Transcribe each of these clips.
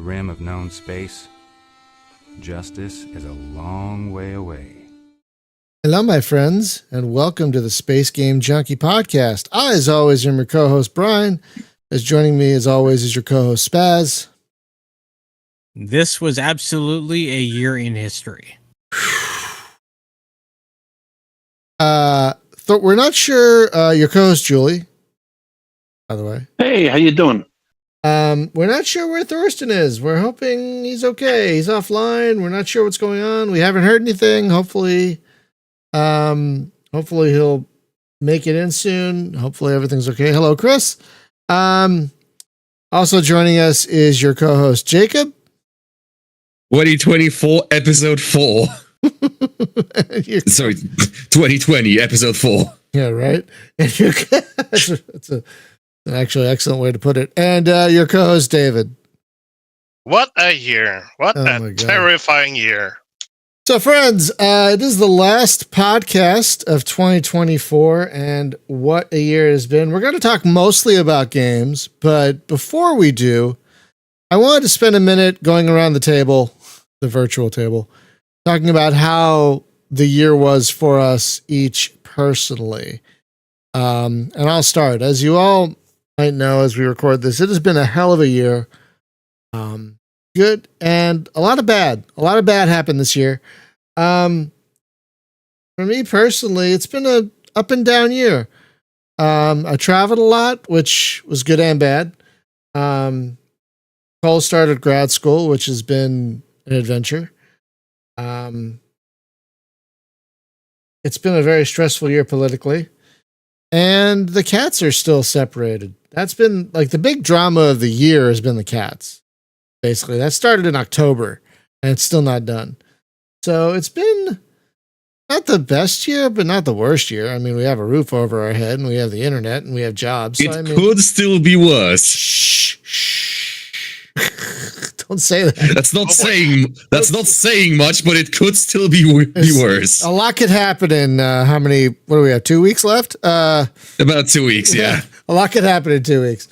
rim of known space, justice is a long way away. Hello, my friends, and welcome to the Space Game Junkie podcast. I, as always, am your co-host, Brian. As joining me, as always, is your co-host, Spaz. This was absolutely a year in history. We're not sure, your co-host, Julie, by the way. Hey, how you doing? We're not sure where Thurston is. We're hoping he's okay. He's offline. We're not sure what's going on. We haven't heard anything. Hopefully he'll make it in soon. Hopefully everything's okay. Hello, Chris. Also joining us is your co-host, Jacob. 2024 episode 4. Sorry, 2020 episode 4. Yeah, right. And that's an actually excellent way to put it. And your co-host, David. What a year. What a terrifying year. So, friends, it is the last podcast of 2024, and what a year it has been. We're going to talk mostly about games, but before we do, I wanted to spend a minute going around the table, the virtual table, talking about how the year was for us each personally. And I'll start. As you all might know, as we record this, it has been a hell of a year. Good and a lot of bad. A lot of bad happened this year. For me personally, it's been a up and down year. I traveled a lot, which was good and bad. Cole started grad school, which has been an adventure. It's been a very stressful year politically. And the cats are still separated. That's been like the big drama of the year has been the cats. Basically, that started in October and it's still not done. So it's been not the best year, but not the worst year. I mean, we have a roof over our head and we have the internet and we have jobs. So, It could still be worse. Shh. Don't say that. That's not saying much, but it could still be worse. A lot could happen in what do we have? 2 weeks left? About 2 weeks, yeah. A lot could happen in 2 weeks.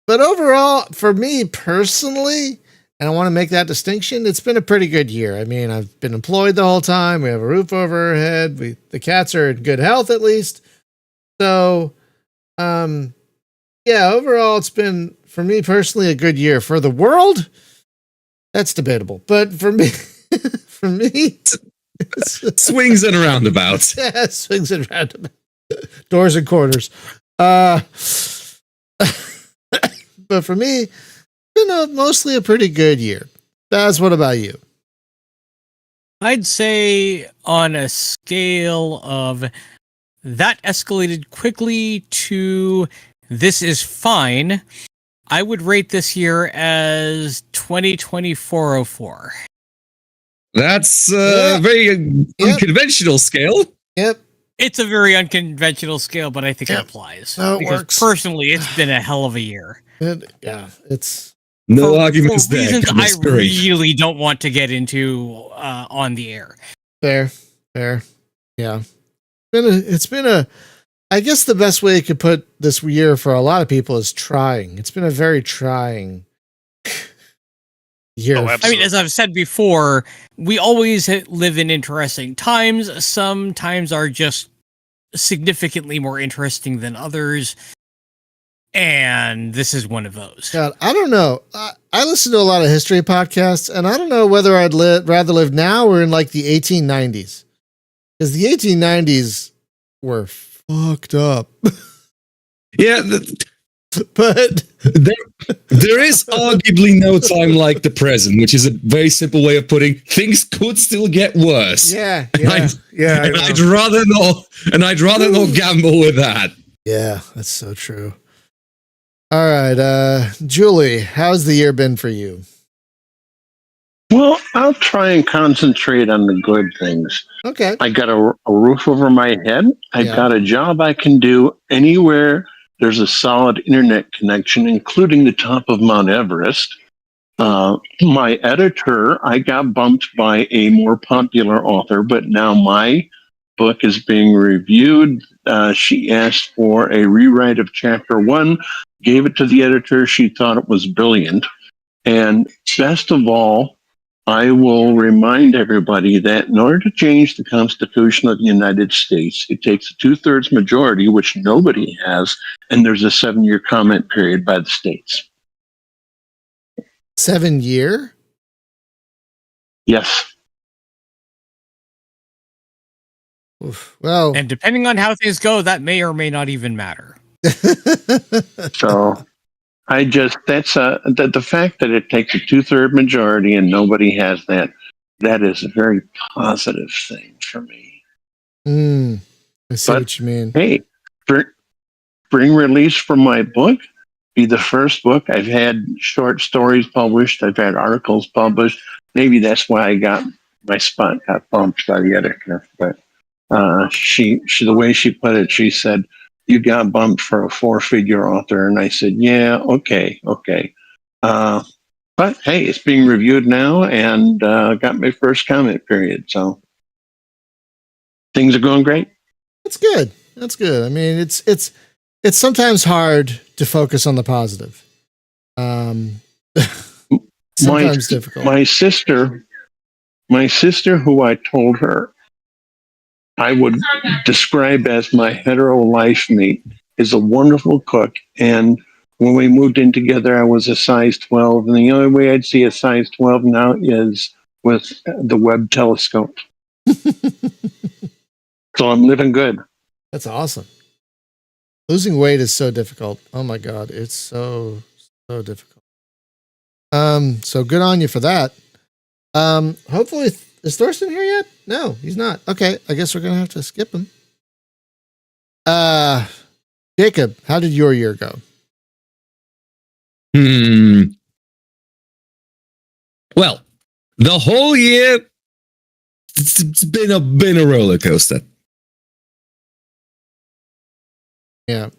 But overall, for me personally, and I want to make that distinction, it's been a pretty good year. I mean, I've been employed the whole time. We have a roof over our head. The cats are in good health, at least. So, yeah, overall, it's been, for me personally, a good year. For the world, that's debatable. But for me, swings and roundabouts. Yeah, swings and roundabouts. Doors and corners. But for me, it's been mostly a pretty good year. Baz, what about you? I'd say on a scale of that escalated quickly to this is fine, I would rate this year as 2024-04. That's a very unconventional scale. Yep. It's a very unconventional scale, but I think it applies. No, it because works. Personally, it's been a hell of a year. It's no arguments for there. Reasons I really don't want to get into on the air. Fair. Yeah. It's been a I guess the best way you could put this year for a lot of people is trying. It's been a very trying year. Oh, I mean, as I've said before, we always live in interesting times. Some times are just significantly more interesting than others. And this is one of those. God, I don't know. I listen to a lot of history podcasts, and I don't know whether I'd rather live now or in like the 1890s. Because the 1890s were fucked up. Yeah, but there is arguably no time like the present, which is a very simple way of putting things could still get worse. Yeah. I'd rather not gamble with that. Yeah, that's so true. All right, Julie, how's the year been for you? Well, I'll try and concentrate on the good things. Okay. I got a roof over my head. I've got a job I can do anywhere there's a solid internet connection, including the top of Mount Everest. My editor, I got bumped by a more popular author, but now my book is being reviewed. She asked for a rewrite of chapter 1, gave it to the editor. She thought it was brilliant. And best of all, I will remind everybody that in order to change the Constitution of the United States, it takes a 2/3 majority, which nobody has, and there's a 7-year comment period by the states. 7-year? Yes. Oof. Well, And depending on how things go, that may or may not even matter. So that's the fact that it takes a 2/3 majority and nobody has that. That is a very positive thing for me. I see what you mean. Hey, spring release for my book. Be the first book. I've had short stories published. I've had articles published. Maybe that's why my spot got bumped by the editor. But she the way she put it, she said, "You got bumped for a 4-figure author," and I said, "Yeah, okay." But hey, it's being reviewed now, and got my first comment period, so things are going great. That's good. That's good. I mean, it's sometimes hard to focus on the positive. Sometimes difficult. My sister, who I told her I would describe as my hetero life mate, is a wonderful cook. And when we moved in together, I was a size 12. And the only way I'd see a size 12 now is with the Webb telescope. So I'm living good. That's awesome. Losing weight is so difficult. Oh my God. It's so difficult. So good on you for that. Hopefully, is Thorsten here yet? No, he's not. Okay. I guess we're going to have to skip him. Jacob, how did your year go? Well, the whole year, it's been a roller coaster. Yeah.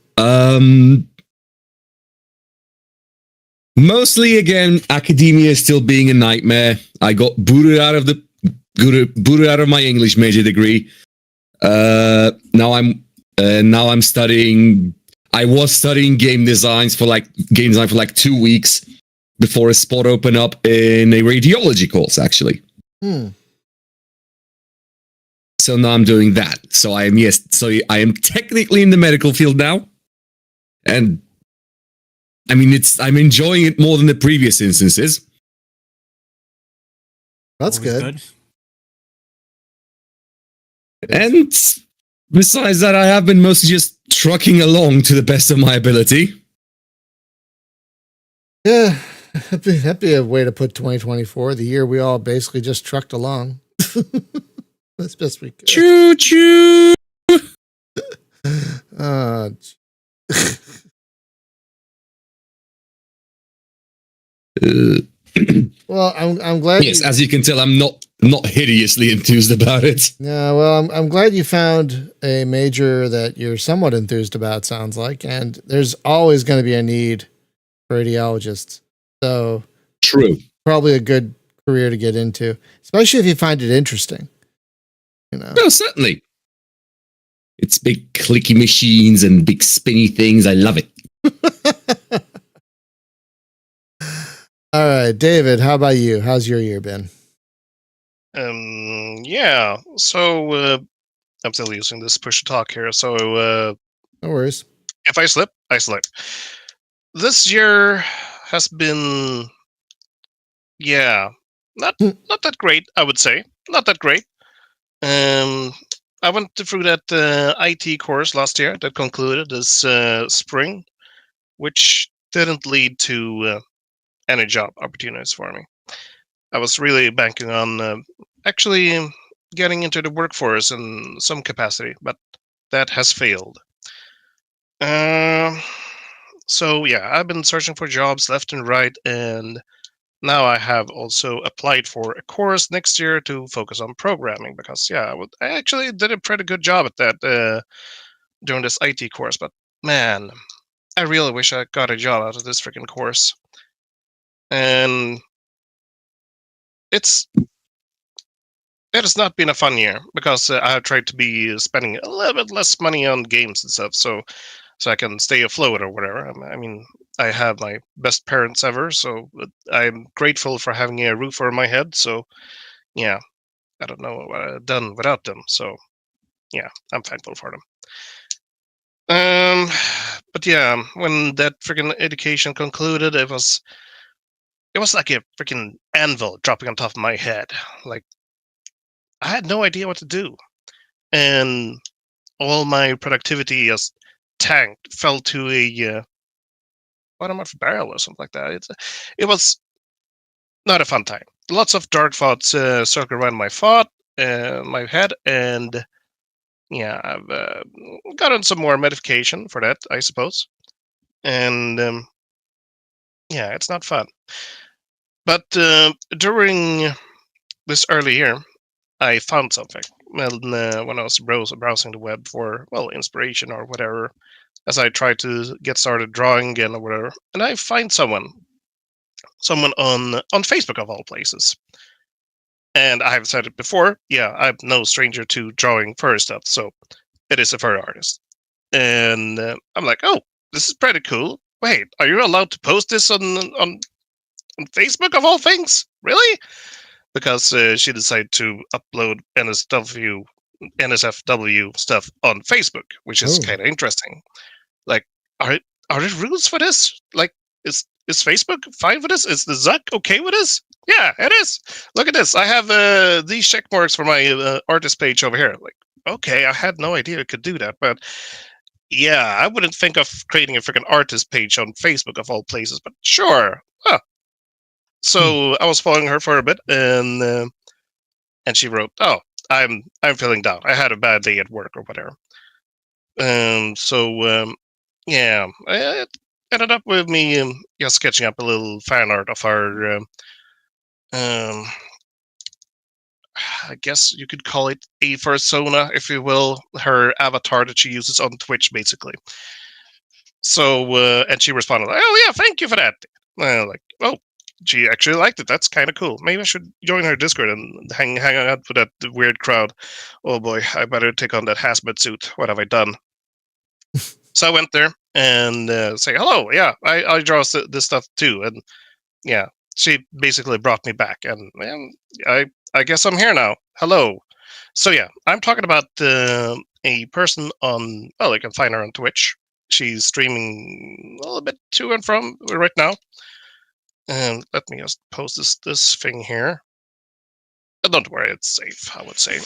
Mostly, again, academia is still being a nightmare. I got booted out of my English major degree. Now I'm studying. I was studying game design for like 2 weeks before a spot opened up in a radiology course, actually. So now I'm doing that. So I am technically in the medical field now. And I mean, I'm enjoying it more than the previous instances. That's good. And besides that, I have been mostly just trucking along to the best of my ability. Yeah, that'd be a way to put 2024, the year we all basically just trucked along. That's best we could. Choo choo. Well, I'm glad. Yes, as you can tell, I'm not hideously enthused about it. Yeah, well, I'm glad you found a major that you're somewhat enthused about. Sounds like, and there's always going to be a need for radiologists. So true, probably a good career to get into, especially if you find it interesting. You know, no, certainly. It's big clicky machines and big spinny things. I love it. All right, David, how about you? How's your year been? Yeah. So I'm still using this push to talk here. So no worries. If I slip, I slip. This year has been, not that great. I would say not that great. I went through that IT course last year that concluded this spring, which didn't lead to any job opportunities for me. I was really banking on actually getting into the workforce in some capacity, but that has failed. So yeah, I've been searching for jobs left and right, and now I have also applied for a course next year to focus on programming because I actually did a pretty good job at that during this IT course. But man, I really wish I got a job out of this freaking course. And it has not been a fun year because I have tried to be spending a little bit less money on games and stuff, so I can stay afloat or whatever. I mean, I have my best parents ever, so I'm grateful for having a roof over my head. So yeah, I don't know what I've done without them. So yeah, I'm thankful for them. But yeah, when that freaking education concluded, it was like a freaking anvil dropping on top of my head. Like I had no idea what to do, and all my productivity just tanked, fell to a bottom of a barrel or something like that. It was not a fun time. Lots of dark thoughts circle around my head, and yeah, I've gotten some more medication for that, I suppose. And yeah, it's not fun. But during this early year, I found something. When I was browsing the web for, well, inspiration or whatever, as I tried to get started drawing again or whatever, and I find someone on Facebook of all places. And I've said it before, yeah, I'm no stranger to drawing fur stuff, so it is a fur artist. And I'm like, oh, this is pretty cool. Wait, are you allowed to post this on Facebook of all things? Really? Because she decided to upload NSFW stuff on Facebook, which is Oh. kind of interesting. Like, are there rules for this? Like, is Facebook fine with this? Is the Zuck okay with this? Yeah, it is. Look at this. I have these check marks for my artist page over here. Like, okay, I had no idea it could do that, but yeah, I wouldn't think of creating a freaking artist page on Facebook of all places, but sure. Huh. So I was following her for a bit, and she wrote, "Oh, I'm feeling down. I had a bad day at work or whatever." Yeah, it ended up with me just sketching up a little fan art of her. Um, I guess you could call it a persona, if you will, her avatar that she uses on Twitch, basically. So, and she responded, "Oh yeah, thank you for that." Like, oh, she actually liked it. That's kind of cool. Maybe I should join her Discord and hang out with that weird crowd. Oh boy, I better take on that hazmat suit. What have I done? So I went there and say hello. Yeah, I draw this stuff too, and yeah, she basically brought me back, and I guess I'm here now. Hello. So yeah, I'm talking about a person on. Well, you can find her on Twitch. She's streaming a little bit to and from right now. And let me just post this thing here. Don't worry, it's safe, I would say.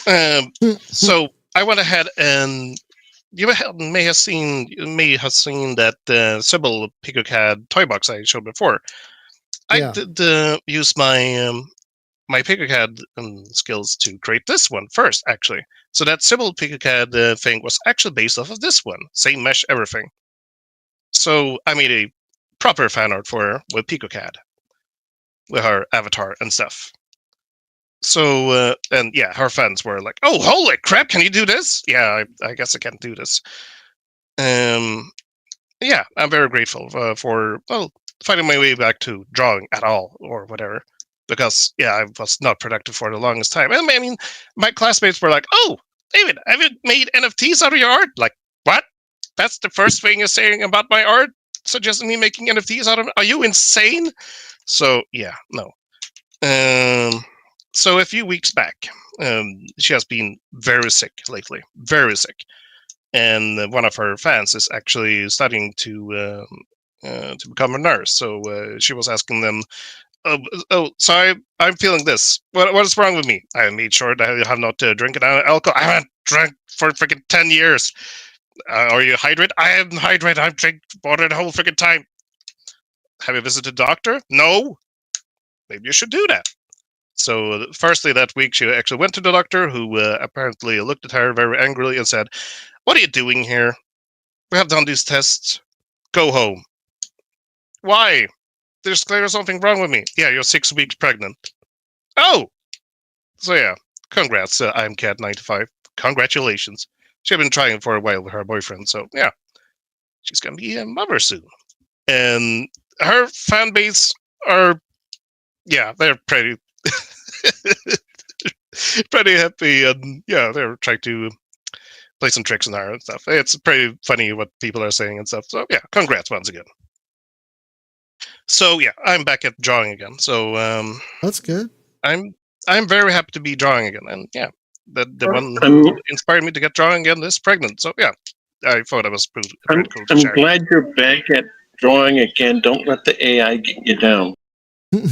So I went ahead and may have seen that Sybil PicoCAD toy box I showed before. Yeah. I did use my PicoCAD skills to create this one first, actually. So that Sybil PicoCAD thing was actually based off of this one, same mesh, everything. So I made a proper fan art for her with PicoCAD, with her avatar and stuff. So and yeah, her fans were like, "Oh, holy crap! Can you do this?" Yeah, I guess I can do this. Yeah, I'm very grateful for finding my way back to drawing at all or whatever, because yeah, I was not productive for the longest time. And I mean, my classmates were like, "Oh, David, have you made NFTs out of your art?" Like, what? That's the first thing you're saying about my art, suggesting me making NFTs out of it? Are you insane? So yeah, no. So a few weeks back, she has been very sick lately, very sick, and one of her fans is actually studying to become a nurse. So she was asking them, so I'm feeling this. What is wrong with me? I made sure that I have not drinking alcohol. I haven't drank for freaking 10 years. Are you hydrated? I am hydrated. I've drank water the whole freaking time. Have you visited a doctor? No. Maybe you should do that. So, firstly, that week she actually went to the doctor, who apparently looked at her very angrily and said, "What are you doing here? We have done these tests. Go home." Why? There's clearly something wrong with me. Yeah, you're 6 weeks pregnant. Oh! So, yeah, congrats, I'm Cat95. Congratulations. She's been trying for a while with her boyfriend, so yeah, she's gonna be a mother soon. And her fan base are, yeah, they're pretty. Pretty happy, and yeah, they're trying to play some tricks on her and stuff. It's pretty funny what people are saying and stuff. So yeah, congrats once again. So yeah, I'm back at drawing again. So That's good. I'm very happy to be drawing again, and yeah, the one I'm who inspired me to get drawing again is pregnant. So yeah, I thought that was pretty cool to I'm share. glad you're back at drawing again. Don't let the AI get you down.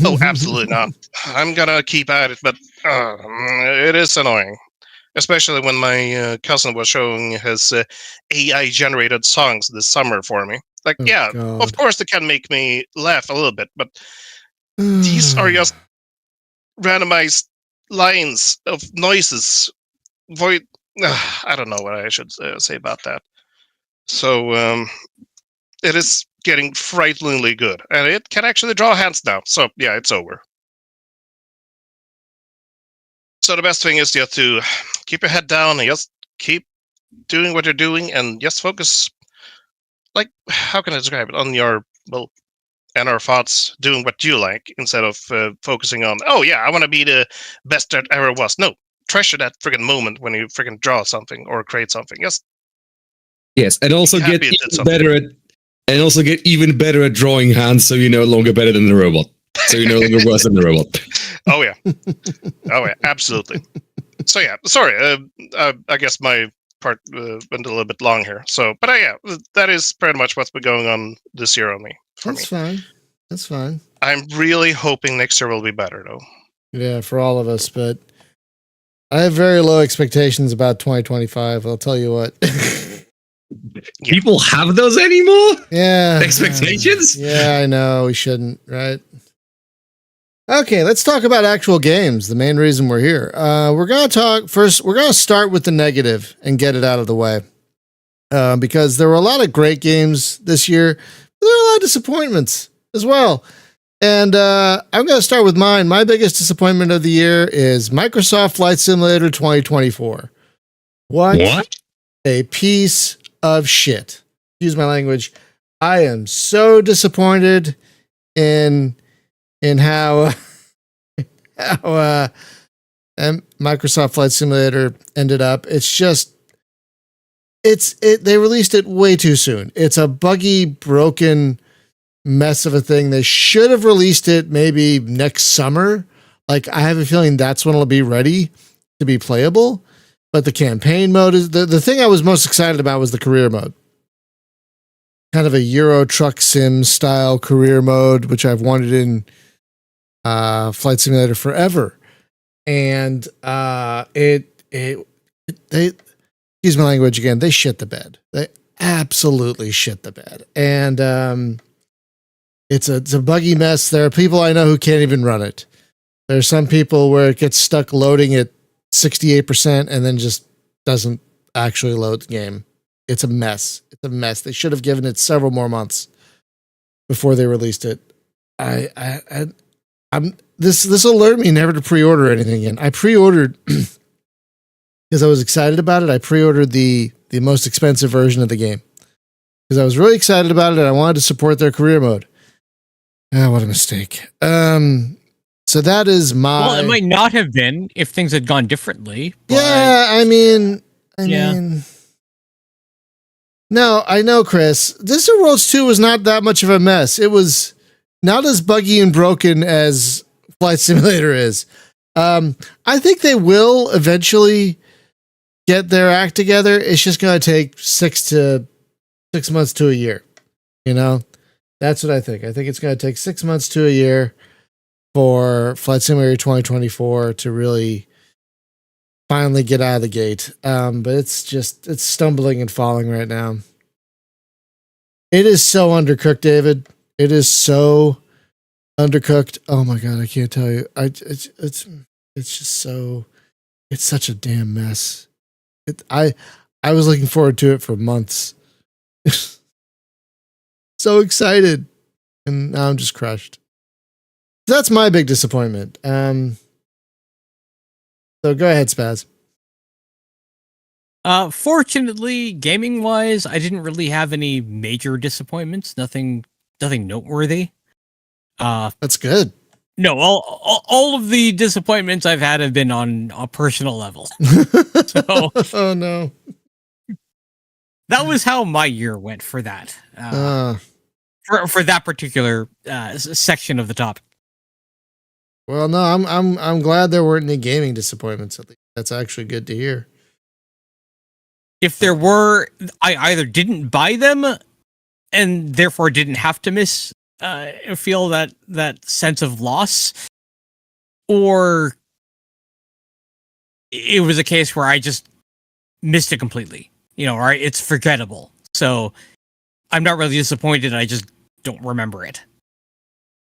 Oh, absolutely not. I'm gonna keep at it, but it is annoying, especially when my cousin was showing his AI generated songs this summer for me. Like, Oh, yeah, God. of course they can make me laugh a little bit, but these are just randomized lines of noises. Void. I don't know what I should say about that. So it is getting frighteningly good, and it can actually draw hands now. So yeah, it's over. So the best thing is just to keep your head down and just keep doing what you're doing, and just focus. Like, how can I describe it? On your and our thoughts, doing what you like instead of focusing on, oh yeah, I want to be the best that ever was. No, treasure that friggin' moment when you friggin' draw something or create something. Yes, and also Happy get it did even something. better at drawing hands, so you're no longer better than the robot. So you're no longer worse than the robot. Oh yeah, oh yeah, absolutely. So yeah, sorry. I guess my part went a little bit long here. So, but yeah, that is pretty much what's been going on this year on me. That's fine. That's fine. I'm really hoping next year will be better, though. Yeah, for all of us, but I have very low expectations about 2025. I'll tell you what. Yeah. People have those anymore? Yeah. Expectations? Yeah, I know. We shouldn't, right? Okay, let's talk about actual games. The main reason we're here. We're going to talk first. We're going to start with the negative and get it out of the way. Because there were a lot of great games this year, but there were a lot of disappointments as well. And I'm going to start with mine. My biggest disappointment of the year is Microsoft Flight Simulator 2024. What? A piece of shit. Excuse my language. I am so disappointed in how Microsoft Flight Simulator ended up. It's just they released it way too soon. It's a buggy, broken mess of a thing. They should have released it maybe next summer. Like, I have a feeling that's when it'll be ready to be playable. But the campaign mode is the thing I was most excited about was the career mode. Kind of a Euro Truck Sim style career mode, which I've wanted in Flight Simulator forever. And they excuse my language again, they shit the bed. They absolutely shit the bed. And it's a buggy mess. There are people I know who can't even run it. There's some people where it gets stuck loading at 68% and then just doesn't actually load the game. It's a mess. It's a mess. They should have given it several more months before they released it. This will alert me never to pre-order anything again. I pre-ordered because I was excited about it. I pre-ordered the most expensive version of the game because I was really excited about it and I wanted to support their career mode. Ah, what a mistake. So that is my. Well, it might not have been if things had gone differently. But yeah, I mean, no, I know, Chris. Distant Worlds 2 was not that much of a mess. It was not as buggy and broken as Flight Simulator is. I think they will eventually get their act together. It's just going to take 6 months to a year. You know, that's what I think. I think it's going to take 6 months to a year for Flight Simulator 2024 to really finally get out of the gate. But it's stumbling and falling right now. It is so undercooked, David. It is so undercooked. Oh my God, I can't tell you. It's just so, it's such a damn mess. I was looking forward to it for months. So excited. And now I'm just crushed. That's my big disappointment. So go ahead, Spaz. Fortunately, gaming wise, I didn't really have any major disappointments. Nothing noteworthy. That's good. No, all of the disappointments I've had have been on a personal level. So Oh no. that was how my year went for that. for that particular section of the topic. Well, no, I'm glad there weren't any gaming disappointments. At least that's actually good to hear. If there were, I either didn't buy them and therefore didn't have to feel that sense of loss, or it was a case where I just missed it completely. Right? It's forgettable. So I'm not really disappointed. I just don't remember it.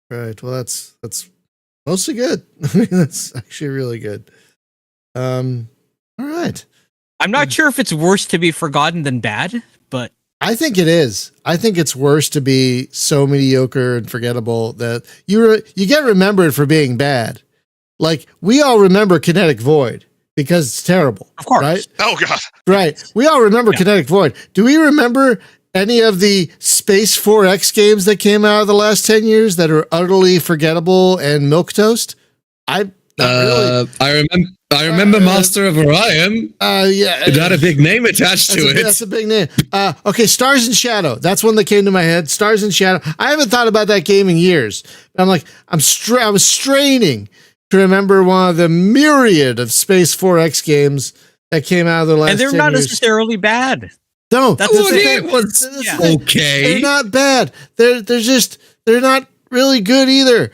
Right. Well, that's mostly good. I mean, that's actually really good. All right. I'm not sure if it's worse to be forgotten than bad, but I think it is. I think it's worse to be so mediocre and forgettable that you get remembered for being bad. Like, we all remember Kinetic Void because it's terrible. Of course. Right? Oh god. Right. We all remember Kinetic Void. Do we remember any of the Space 4X games that came out of the last 10 years that are utterly forgettable and milquetoast? Really. I remember Master of Orion. Yeah. It had a big name attached to it. That's a big name. Okay, Stars and Shadow. That's one that came to my head. Stars and Shadow. I haven't thought about that game in years. I'm like, I was straining to remember one of the myriad of Space 4X games that came out of the last 10 years. And they're not necessarily bad. No, that's the thing. It was okay. They're not bad. They're not really good either.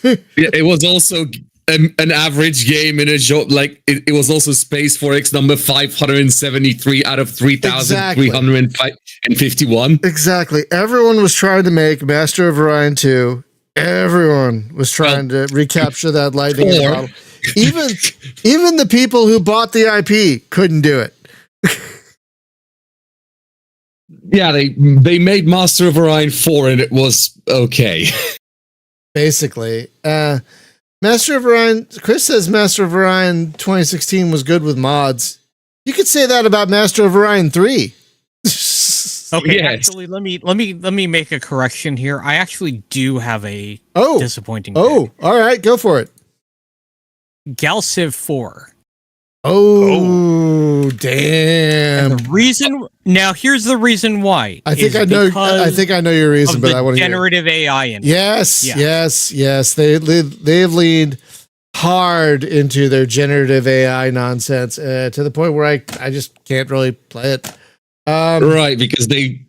Yeah, it was also an average game in a job. Like it was also Space 4X number 573 out of 3,351. Exactly. Everyone was trying to make Master of Orion 2. Everyone was trying to recapture that lightning in the bottle. Even the people who bought the IP couldn't do it. Yeah, they made Master of Orion 4 and it was okay. Basically. Master of Orion, Chris says Master of Orion 2016 was good with mods. You could say that about Master of Orion 3. Okay, Yes. actually, let me make a correction here. I actually do have a disappointing pick. All right, go for it. Galciv 4. Oh, damn. And the reason here's the reason why. I think I know your reason, but I want to generative AI in it. Yes. They've leaned hard into their generative AI nonsense to the point where I just can't really play it. Right, because they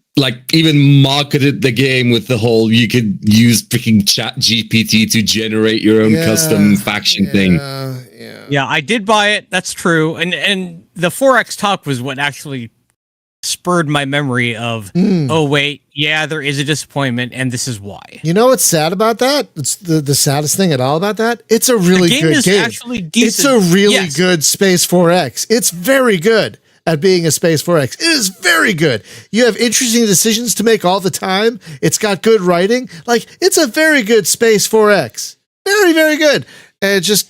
even marketed the game with the whole you could use freaking Chat GPT to generate your own custom faction thing. Yeah, I did buy it. That's true. And the 4X talk was what actually spurred my memory of, oh, wait, yeah, there is a disappointment, and this is why. You know what's sad about that? It's the saddest thing at all about that? It's a really good game. Actually decent. It's a really good Space 4X. It's very good at being a Space 4X. It is very good. You have interesting decisions to make all the time. It's got good writing. It's a very good Space 4X. Very, very good. And it just,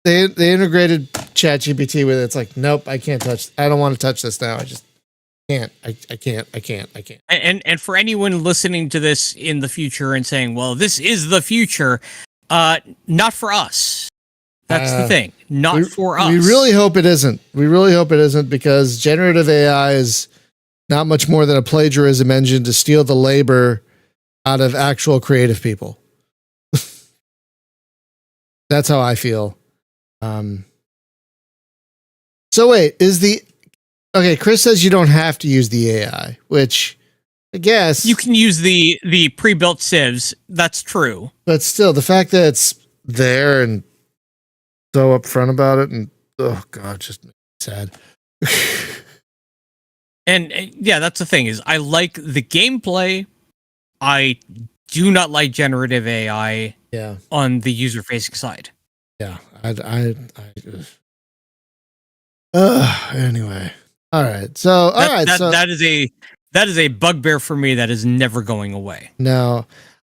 they integrated ChatGPT with it. It's like, nope, I can't touch. I don't want to touch this now. I just can't. I can't. And for anyone listening to this in the future and saying, well, this is the future, not for us. That's the thing. Not for us. We really hope it isn't. Because generative AI is not much more than a plagiarism engine to steal the labor out of actual creative people. That's how I feel. So wait, Chris says you don't have to use the AI, which I guess you can use the pre-built civs. That's true. But still, the fact that it's there and so upfront about it, and oh god, just makes me sad. and yeah, that's the thing is I like the gameplay. I do not like generative AI. Yeah. On the user-facing side. Yeah, anyway. All right. So, that is a bugbear for me that is never going away. No.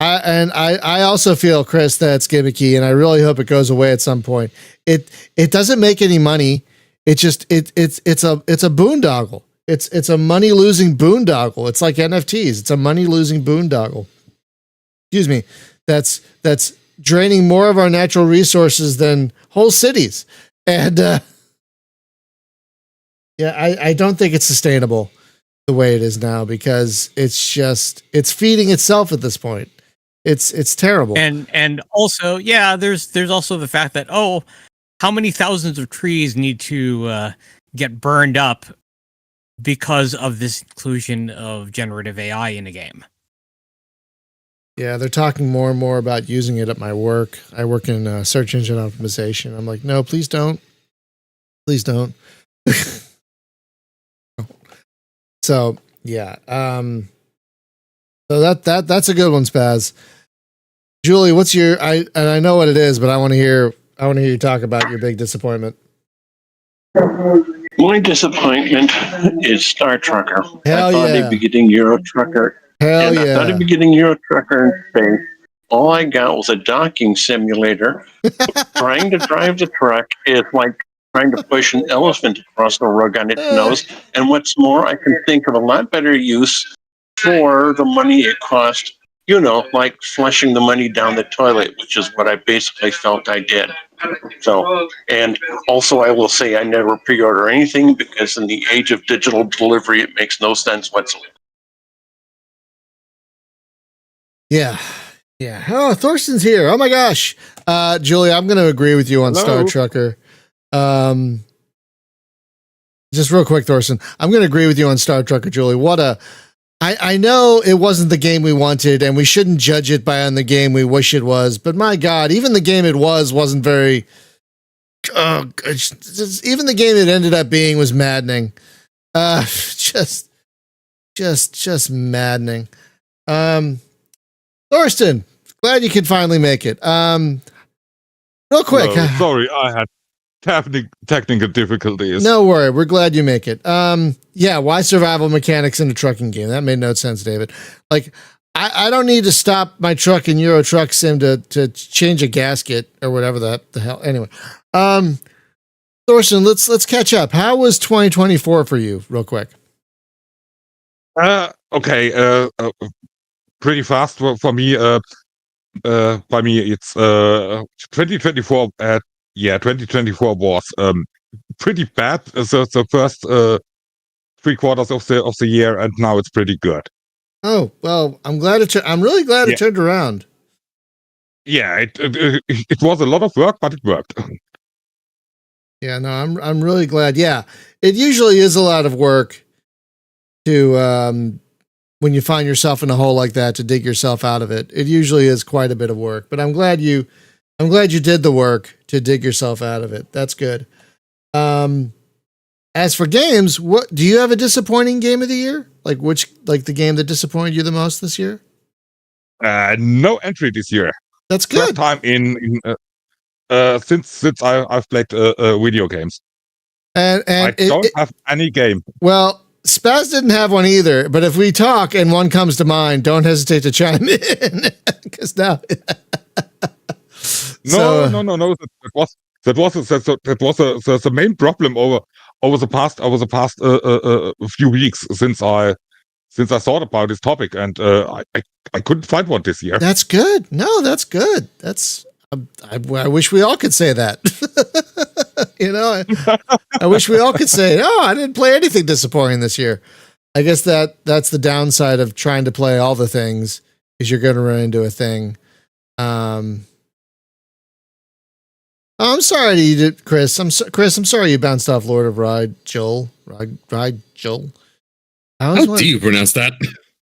I also feel, Chris, that's gimmicky, and I really hope it goes away at some point. It doesn't make any money. It's a boondoggle. It's a money losing boondoggle. It's like NFTs. It's a money losing boondoggle. Excuse me. That's draining more of our natural resources than whole cities. And I don't think it's sustainable. the way it is now, because it's feeding itself at this point. It's terrible. And also, there's also the fact that how many thousands of trees need to get burned up because of this inclusion of generative AI in a game? Yeah, they're talking more and more about using it at my work. I work in search engine optimization. I'm like, no, please don't. Please don't. So yeah. So that's a good one, Spaz. Julie, what's your and I know what it is, but I want to hear you talk about your big disappointment. My disappointment is Star Trucker. Hell I thought yeah. he'd be getting Euro Trucker. Hell I thought yeah. he'd be getting Euro Trucker in space. All I got was a docking simulator. Trying to drive the truck is like trying to push an elephant across the rug on its nose. And what's more, I can think of a lot better use for the money it cost, like flushing the money down the toilet, which is what I basically felt I did. So, and also I will say I never pre-order anything, because in the age of digital delivery, it makes no sense whatsoever. Yeah. Yeah. Oh, Thorsten's here. Oh my gosh. Julie, I'm going to agree with you on Star Trucker. Just real quick, Thorsten, I'm going to agree with you on Star Trucker, Julie. I know it wasn't the game we wanted, and we shouldn't judge it by on the game we wish it was, but my God, even the game it wasn't very, even the game it ended up being was maddening. Just maddening. Thorsten, glad you could finally make it. Real quick. No, sorry, I had technical difficulties. No worry, we're glad you make it. Yeah, why survival mechanics in a trucking game? That made no sense, David. Like, I don't need to stop my truck in Euro Truck Sim to change a gasket or whatever the hell. Anyway, Thorsten, let's catch up. How was 2024 for you, real quick? Okay, pretty fast for me. By me, it's 2024. 2024 was pretty bad. The first 3 quarters of the year, and now it's pretty good. Oh well, I'm really glad it turned around. Yeah, it was a lot of work, but it worked. Yeah, no, I'm really glad. Yeah, it usually is a lot of work to when you find yourself in a hole like that, to dig yourself out of it. It usually is quite a bit of work, but I'm glad you did the work to dig yourself out of it. That's good. As for games, what do you have a disappointing game of the year? Like the game that disappointed you the most this year? No entry this year. That's good. First time in since I've played video games. And I don't have any game. Well, Spaz didn't have one either, but if we talk and one comes to mind, don't hesitate to chime in, because now. No. That was the main problem over the past few weeks since I thought about this topic, and I couldn't find one this year. That's good. No, that's good. That's I wish we all could say that. I wish we all could say, "Oh, I didn't play anything disappointing this year." I guess that's the downside of trying to play all the things, is you're going to run into a thing. I'm sorry you did, Chris. Chris, I'm sorry you bounced off Lord of Rigel. Rigel. How do you pronounce that?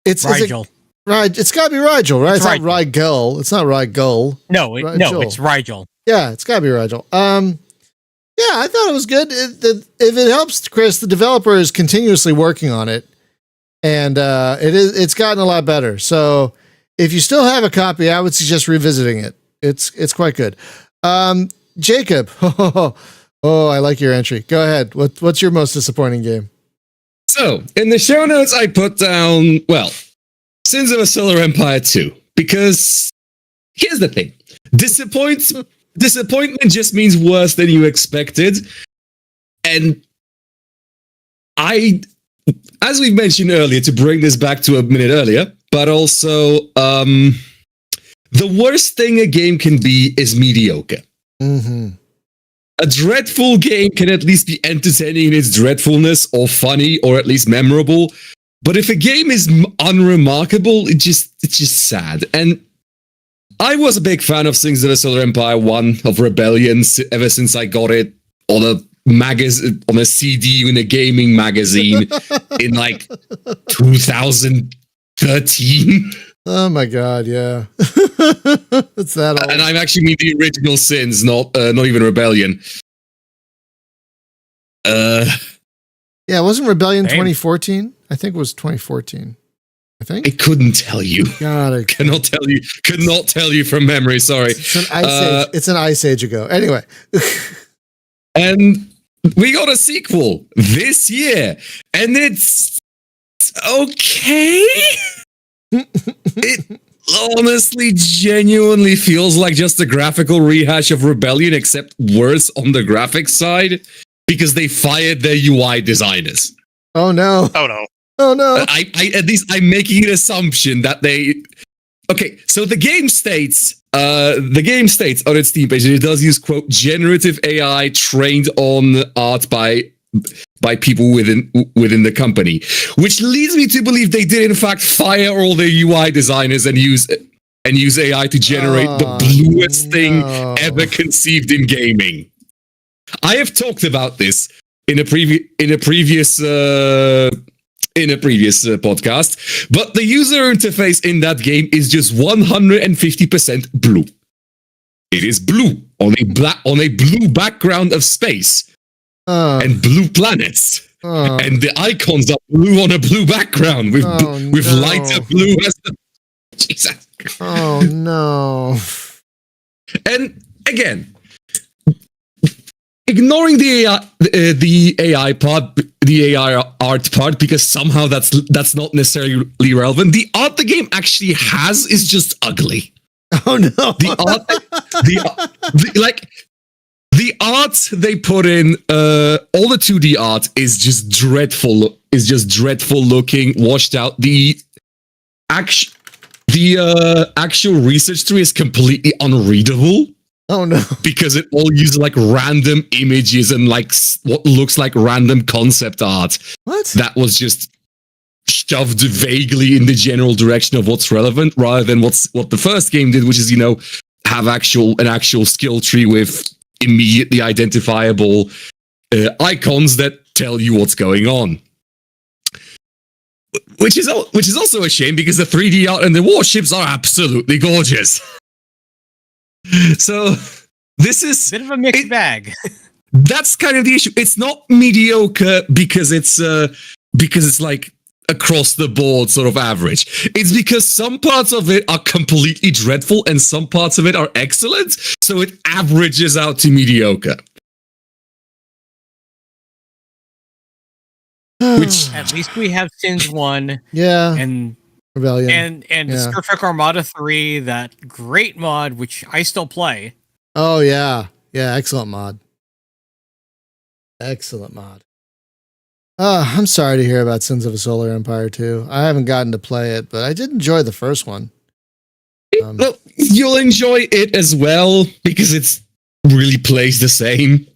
It's Rigel. It's got to be Rigel, right? It's not Rigel. It's not Rigel. No, it's Rigel. Yeah, it's got to be Rigel. Yeah, I thought it was good. If it helps, Chris, the developer is continuously working on it, and it's gotten a lot better. So if you still have a copy, I would suggest revisiting it. It's quite good. Jacob, I like your entry. Go ahead. What's your most disappointing game? So in the show notes, I put down Sins of a Solar Empire 2, because here's the thing: disappointment just means worse than you expected. And as we mentioned earlier, to bring this back to a minute earlier, but also the worst thing a game can be is mediocre. Mm-hmm. A dreadful game can at least be entertaining in its dreadfulness, or funny, or at least memorable. But if a game is unremarkable, it's just sad. And I was a big fan of Things of the Solar Empire 1 of Rebellion ever since I got it on a CD in a gaming magazine in like 2013. Oh my god, yeah. It's that old. And I actually mean the original Sins, not even Rebellion. Yeah, wasn't Rebellion 2014? I think it was 2014. I think. I couldn't tell you. God, I cannot tell you. Could not tell you from memory. Sorry. It's an ice age. It's an ice age ago. Anyway. And we got a sequel this year, and it's okay. It honestly, genuinely feels like just a graphical rehash of Rebellion, except worse on the graphics side, because they fired their UI designers. Oh no! Oh no! Oh no! I at least I'm making an assumption that they. Okay, so the game states on its Steam page that it does use, quote, generative AI trained on art by people within the company, which leads me to believe they did in fact fire all their UI designers and use AI to generate the bluest thing ever conceived in gaming. I have talked about this in a previous podcast, but the user interface in that game is just 150% blue. It is blue on a blue background of space and blue planets, and the icons are blue on a blue background with lighter blue as the Jesus. Oh no! And again, ignoring the AI part, the AI art part, because somehow that's not necessarily relevant. The art the game actually has is just ugly. Oh no! The art they put in, all the 2D art is just dreadful. Is just dreadful looking, washed out. The actual research tree is completely unreadable. Oh no! Because it all uses like random images and like what looks like random concept art. What? That was just shoved vaguely in the general direction of what's relevant, rather than what the first game did, which is, have an actual skill tree with immediately identifiable icons that tell you what's going on. Which is also a shame, because the 3D art and the warships are absolutely gorgeous. So this is bit of a mixed bag. That's kind of the issue. It's not mediocre because it's like across the board sort of average. It's because some parts of it are completely dreadful and some parts of it are excellent, so it averages out to mediocre. Which at least we have Sins 1, yeah, and Rebellion, and Star Trek Armada 3, that great mod which I still play. Oh yeah, excellent mod. Excellent mod. I'm sorry to hear about Sins of a Solar Empire 2. I haven't gotten to play it, but I did enjoy the first one. Well, you'll enjoy it as well because it's really plays the same.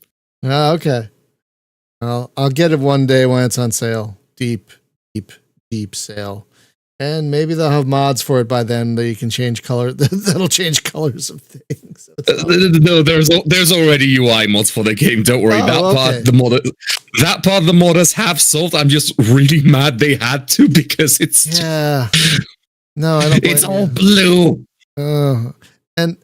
Oh, okay. Well, I'll get it one day when it's on sale. Deep sale. And maybe they'll have mods for it by then that you can change color. That'll change colors of things. No, there's already UI mods for the game. Don't worry. That part the modders have solved. I'm just really mad they had to, because it's no, I don't. It's all blue. And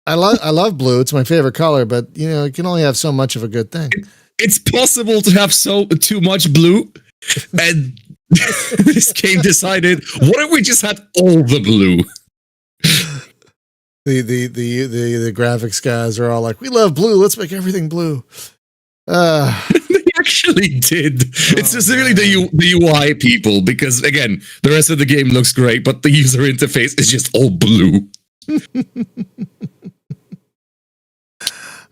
I love blue. It's my favorite color, but you can only have so much of a good thing. It's possible to have too much blue, and this game decided, what if we just had all the blue? The graphics guys are all like, we love blue, let's make everything blue. They actually did. It's specifically the UI people, because again, the rest of the game looks great, but the user interface is just all blue.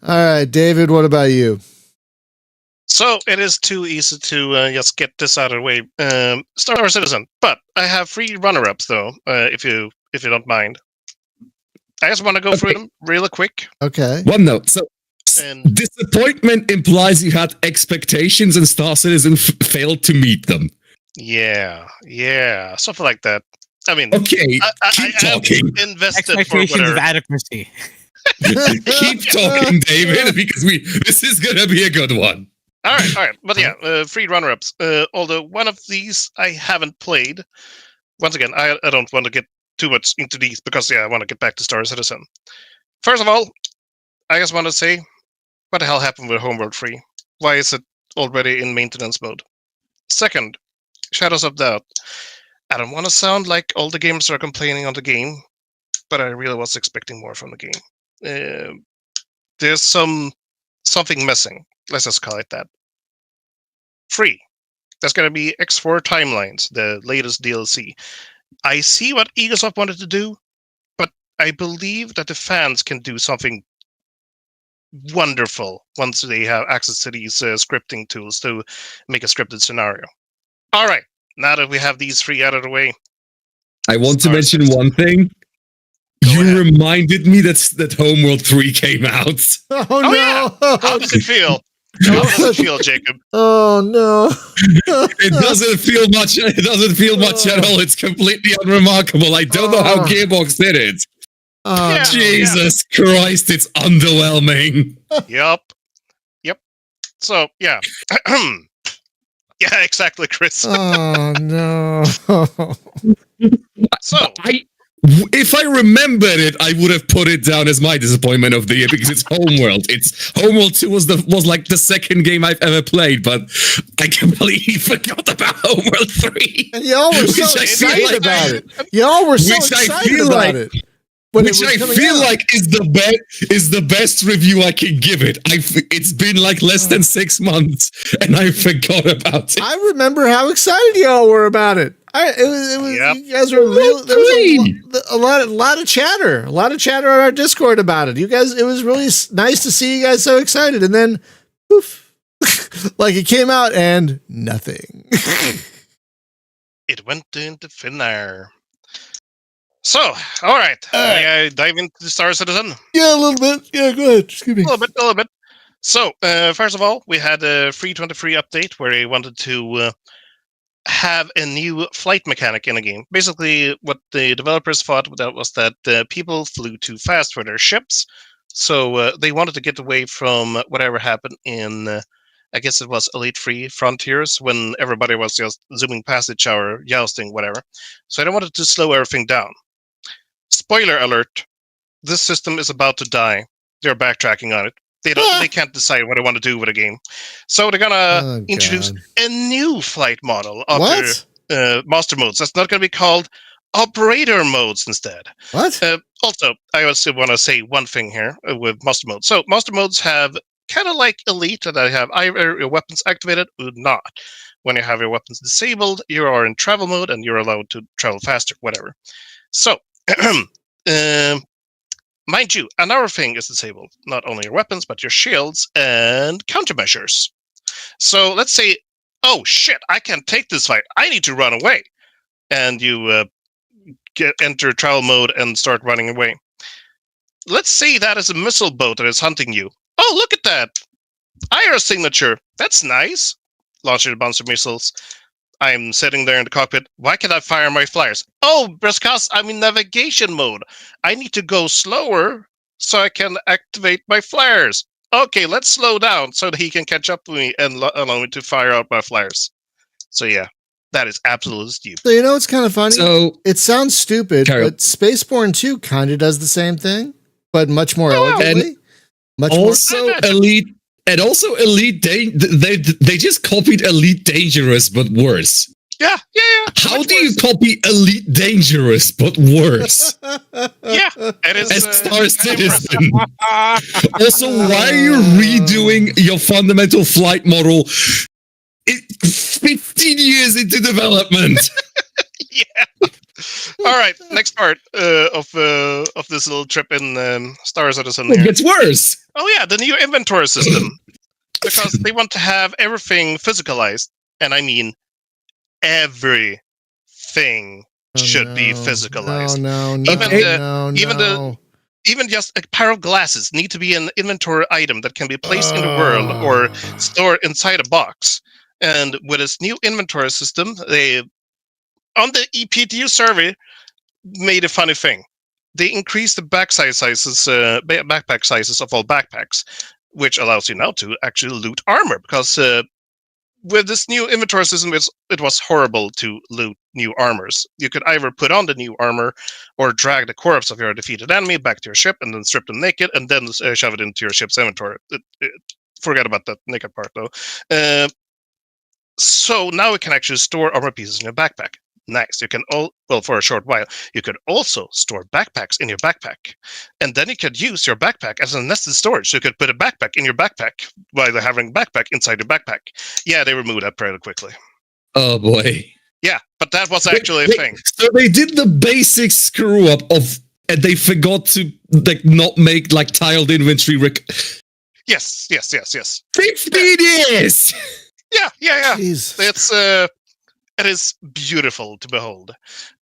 All right, David, what about you? So it is too easy to just get this out of the way. Star Wars Citizen, but I have 3 runner-ups though, if you don't mind. I just want to go through them real quick. Okay. One note. So disappointment implies you had expectations and Star Citizen failed to meet them. Yeah, something like that. I mean, Okay, I keep talking. invested for Expectations of whatever. adequacy. Keep talking, David, because this is gonna be a good one. All right. But yeah, free runner-ups. Although one of these I haven't played. Once again, I don't want to get too much into these because I want to get back to Star Citizen. First of all, I just want to say, what the hell happened with Homeworld 3? Why is it already in maintenance mode? Second, Shadows of Doubt. I don't want to sound like all the gamers are complaining on the game, but I really was expecting more from the game. There's something missing. Let's just call it that. Free. There's going to be X4 Timelines, the latest DLC. I see what Egosoft wanted to do, but I believe that the fans can do something wonderful once they have access to these scripting tools to make a scripted scenario. All right, now that we have these three out of the way, I want to Star mention Citizen. one thing. Go You ahead. reminded me that Homeworld 3 came out. Oh, Oh, no. yeah. How does it feel? How does it feel, Jacob? Oh no. It doesn't feel much. It doesn't feel much at all. It's completely unremarkable. I don't know how Oh. Gearbox did it. Oh, Yeah. Jesus Christ, it's underwhelming. Yep. So, yeah. Yeah, exactly, Chris. Oh no. So, If I remembered it, I would have put it down as my disappointment of the year because it's Homeworld. It's Homeworld 2 was like the second game I've ever played, but I completely forgot about Homeworld 3. And y'all were so Which I feel excited like- about it. Y'all were so Which I excited feel about like- it. When it Which was I coming feel out. like is the best review I can give it. It's been like less than 6 months, and I forgot about it. I remember how excited y'all were about it. It was Yep. you guys were real. There was a lot of chatter on our Discord about it. You guys, it was really nice to see you guys so excited, and then poof, like it came out and nothing. it went into thin air. So, all right. May I dive into the Star Citizen? Yeah, a little bit. Yeah, go ahead. Excuse me. A little bit. So, first of all, we had a 323 update where they wanted to have a new flight mechanic in the game. Basically, what the developers thought was that people flew too fast for their ships, so they wanted to get away from whatever happened in, I guess it was Elite 3 Frontiers, when everybody was just zooming past each other, jousting, whatever. So they wanted to slow everything down. Spoiler alert, this system is about to die. They're backtracking on it. They can't decide what they want to do with the game. So they're gonna introduce God. a new flight model of What? their master modes. That's not gonna be called operator modes instead. What? Also, I also want to say one thing here with master modes. So master modes have kind of like Elite, that I have either your weapons activated or not. When you have your weapons disabled, you are in travel mode and you're allowed to travel faster, whatever. So, mind you, another thing is disabled. Not only your weapons, but your shields and countermeasures. So let's say, oh shit, I can't take this fight. I need to run away. And you enter travel mode and start running away. Let's say that is a missile boat that is hunting you. Oh, look at that. IR signature. That's nice. Launching a bunch of missiles. I'm sitting there in the cockpit. Why can't I fire my flyers? Oh, because I'm in navigation mode. I need to go slower so I can activate my flares. Okay, let's slow down so that he can catch up with me and allow me to fire out my flares. So yeah, that is absolutely stupid. So you know what's kind of funny? So It sounds stupid, Carol. but Spaceborne 2 kind of does the same thing, but much more elegantly. Much also Elite, and also Elite, they just copied Elite Dangerous, but worse. Yeah. How Much do you worse. copy Elite Dangerous, but worse? more. Yeah, it is. As Star very impressive. Citizen. Also, why are you redoing your fundamental flight model 15 years into development? Yeah. All right. Next part of this little trip in Star Citizen It here. gets worse. Oh yeah, the new inventory system. Because they want to have everything physicalized, and I mean everything should be physicalized. No. Even just a pair of glasses need to be an inventory item that can be placed in the world or stored inside a box. And with this new inventory system, they on the EPTU survey made a funny thing. They increased the backpack sizes of all backpacks, which allows you now to actually loot armor. Because with this new inventory system, it was horrible to loot new armors. You could either put on the new armor or drag the corpse of your defeated enemy back to your ship and then strip them naked and then shove it into your ship's inventory. Forget about that naked part, though. So now we can actually store armor pieces in your backpack. Nice. You can for a short while. You could also store backpacks in your backpack, and then you could use your backpack as a nested storage. So you could put a backpack in your backpack while having a backpack inside your backpack. Yeah, they removed that pretty quickly. Oh boy. Yeah, but that was actually a thing. So they did the basic screw up and they forgot to not make tiled inventory. Yes. 15 years. Yeah. Jeez. It is beautiful to behold.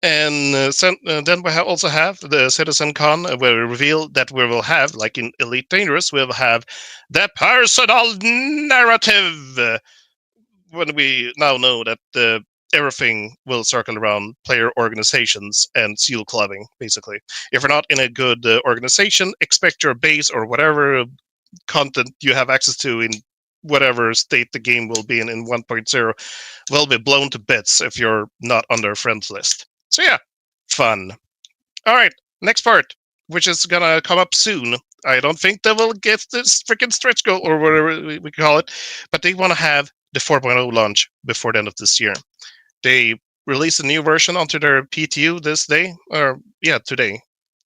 And then we also have the Citizen Con, where we reveal that we will have, like in Elite Dangerous, we will have the personal narrative. When we now know that everything will circle around player organizations and seal clubbing, basically. If you're not in a good organization, expect your base or whatever content you have access to in whatever state the game will be in 1.0 will be blown to bits if you're not on their friends list. So yeah, fun. All right, next part, which is gonna come up soon. I don't think they will get this freaking stretch goal or whatever we call it, but they want to have the 4.0 launch before the end of this year. They released a new version onto their PTU today,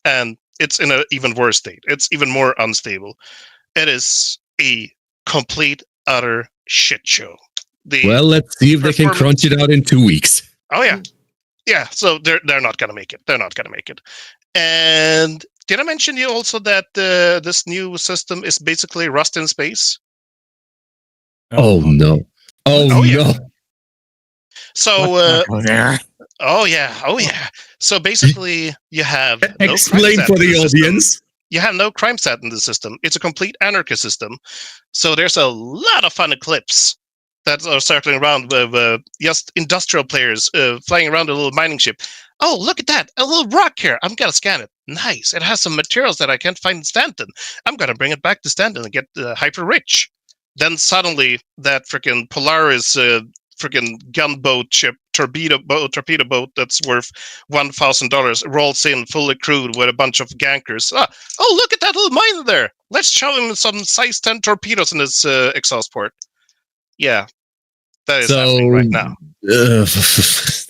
and it's in an even worse state. It's even more unstable. It is a complete, utter shit show. Well, let's see if they can crunch it out in 2 weeks. Oh yeah. So they're not gonna make it. They're not gonna make it. And did I mention to you also that this new system is basically Rust in space? Oh no! Oh no! Yeah. So go there. Oh yeah. So basically, you have Explain for the audience. You have no crime stat in the system. It's a complete anarchist system. So there's a lot of fun clips that are circling around with just industrial players flying around a little mining ship. Oh, look at that. A little rock here. I'm going to scan it. Nice. It has some materials that I can't find in Stanton. I'm going to bring it back to Stanton and get hyper rich. Then suddenly that freaking Polaris freaking gunboat ship, torpedo boat that's worth $1,000 rolls in fully crewed with a bunch of gankers. Oh, look at that little miner there. Let's shove him some size 10 torpedoes in his exhaust port. Yeah, that is happening right now.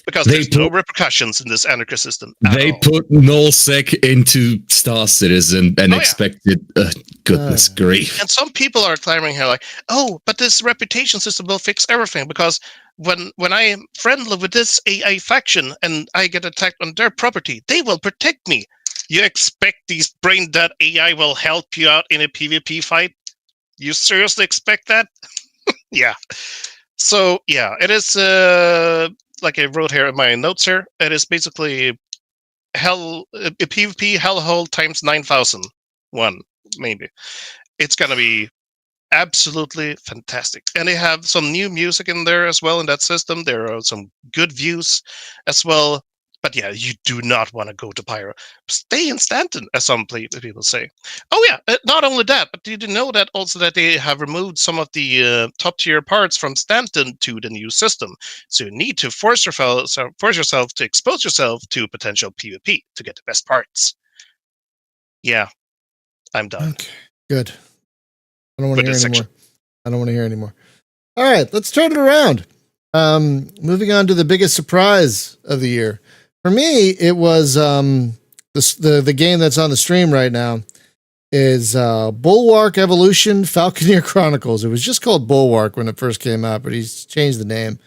Because there's no repercussions in this anarchist system. They put nullsec into Star Citizen and expected goodness grief. And some people are clamoring here like, oh, but this reputation system will fix everything because when I am friendly with this AI faction and I get attacked on their property, they will protect me. You expect these brain dead AI will help you out in a PvP fight? You seriously expect that? Yeah. So yeah, it is like I wrote here in my notes here. It is basically a PvP hellhole times 9,001 maybe. It's gonna be absolutely fantastic, and they have some new music in there as well in that system. There are some good views as well. But yeah, you do not want to go to Pyro. Stay in Stanton, as some people say. Oh yeah, not only that, but did you know that also that they have removed some of the top tier parts from Stanton to the new system? So you need to force yourself to expose yourself to potential PvP to get the best parts. Yeah, I'm done. Okay, good. I don't want to hear anymore. I don't want to hear anymore. All right, let's turn it around. Moving on to the biggest surprise of the year. For me, it was the game that's on the stream right now is Bulwark Evolution Falconeer Chronicles. It was just called Bulwark when it first came out, but he's changed the name